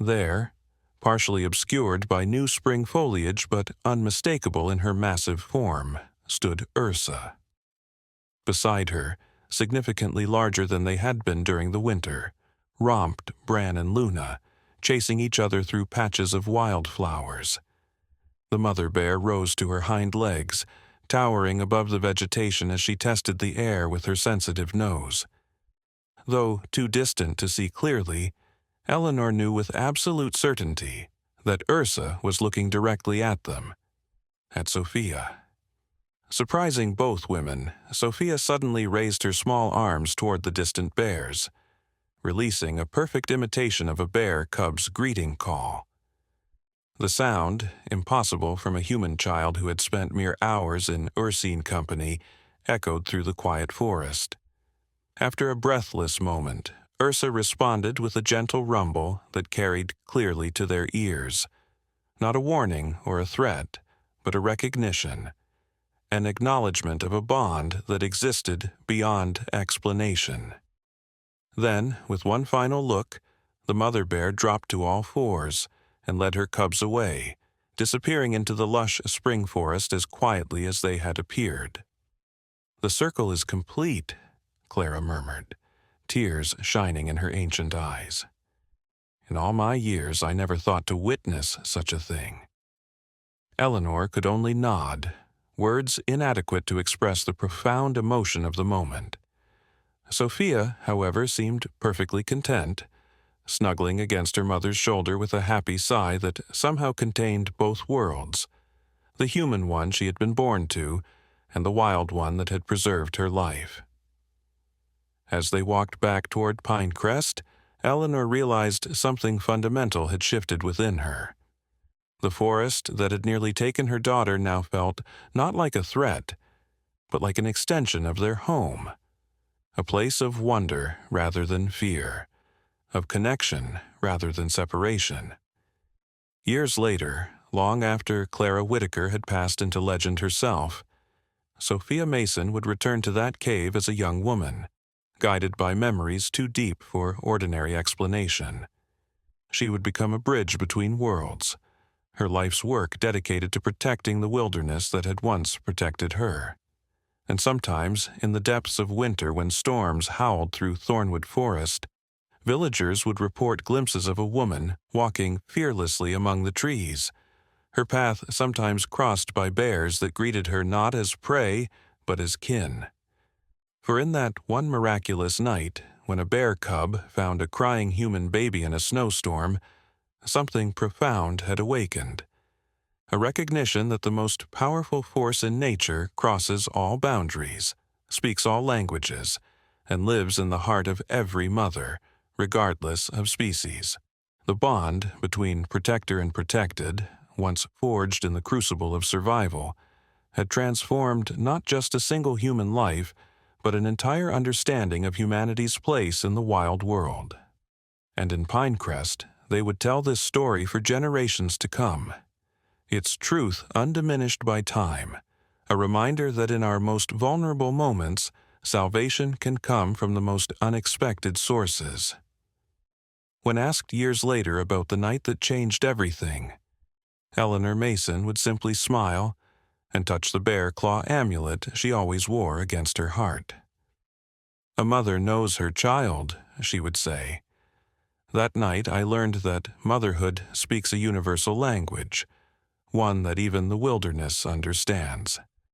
There, partially obscured by new spring foliage but unmistakable in her massive form, stood Ursa. Beside her, significantly larger than they had been during the winter, romped Bran and Luna, chasing each other through patches of wildflowers. The mother bear rose to her hind legs, towering above the vegetation as she tested the air with her sensitive nose. Though too distant to see clearly, Eleanor knew with absolute certainty that Ursa was looking directly at them, at Sophia. Surprising both women, Sophia suddenly raised her small arms toward the distant bears, releasing a perfect imitation of a bear cub's greeting call. The sound, impossible from a human child who had spent mere hours in Ursine company, echoed through the quiet forest. After a breathless moment, Ursa responded with a gentle rumble that carried clearly to their ears. Not a warning or a threat, but a recognition, an acknowledgement of a bond that existed beyond explanation. Then, with one final look, the mother bear dropped to all fours and led her cubs away, disappearing into the lush spring forest as quietly as they had appeared. "The circle is complete," Clara murmured, tears shining in her ancient eyes. "In all my years, I never thought to witness such a thing." Eleanor could only nod, words inadequate to express the profound emotion of the moment. Sophia, however, seemed perfectly content, snuggling against her mother's shoulder with a happy sigh that somehow contained both worlds, the human one she had been born to, and the wild one that had preserved her life. As they walked back toward Pinecrest, Eleanor realized something fundamental had shifted within her. The forest that had nearly taken her daughter now felt not like a threat, but like an extension of their home, a place of wonder rather than fear, of connection rather than separation. Years later, long after Clara Whitaker had passed into legend herself, Sophia Mason would return to that cave as a young woman, guided by memories too deep for ordinary explanation. She would become a bridge between worlds, her life's work dedicated to protecting the wilderness that had once protected her. And sometimes, in the depths of winter when storms howled through Thornwood Forest, villagers would report glimpses of a woman walking fearlessly among the trees, her path sometimes crossed by bears that greeted her not as prey, but as kin. For in that one miraculous night, when a bear cub found a crying human baby in a snowstorm, something profound had awakened. A recognition that the most powerful force in nature crosses all boundaries, speaks all languages, and lives in the heart of every mother, regardless of species. The bond between protector and protected, once forged in the crucible of survival, had transformed not just a single human life, but an entire understanding of humanity's place in the wild world. And in Pinecrest, they would tell this story for generations to come, its truth undiminished by time, a reminder that in our most vulnerable moments, salvation can come from the most unexpected sources. When asked years later about the night that changed everything, Eleanor Mason would simply smile and touch the bear claw amulet she always wore against her heart. "A mother knows her child," she would say. "That night I learned that motherhood speaks a universal language, one that even the wilderness understands."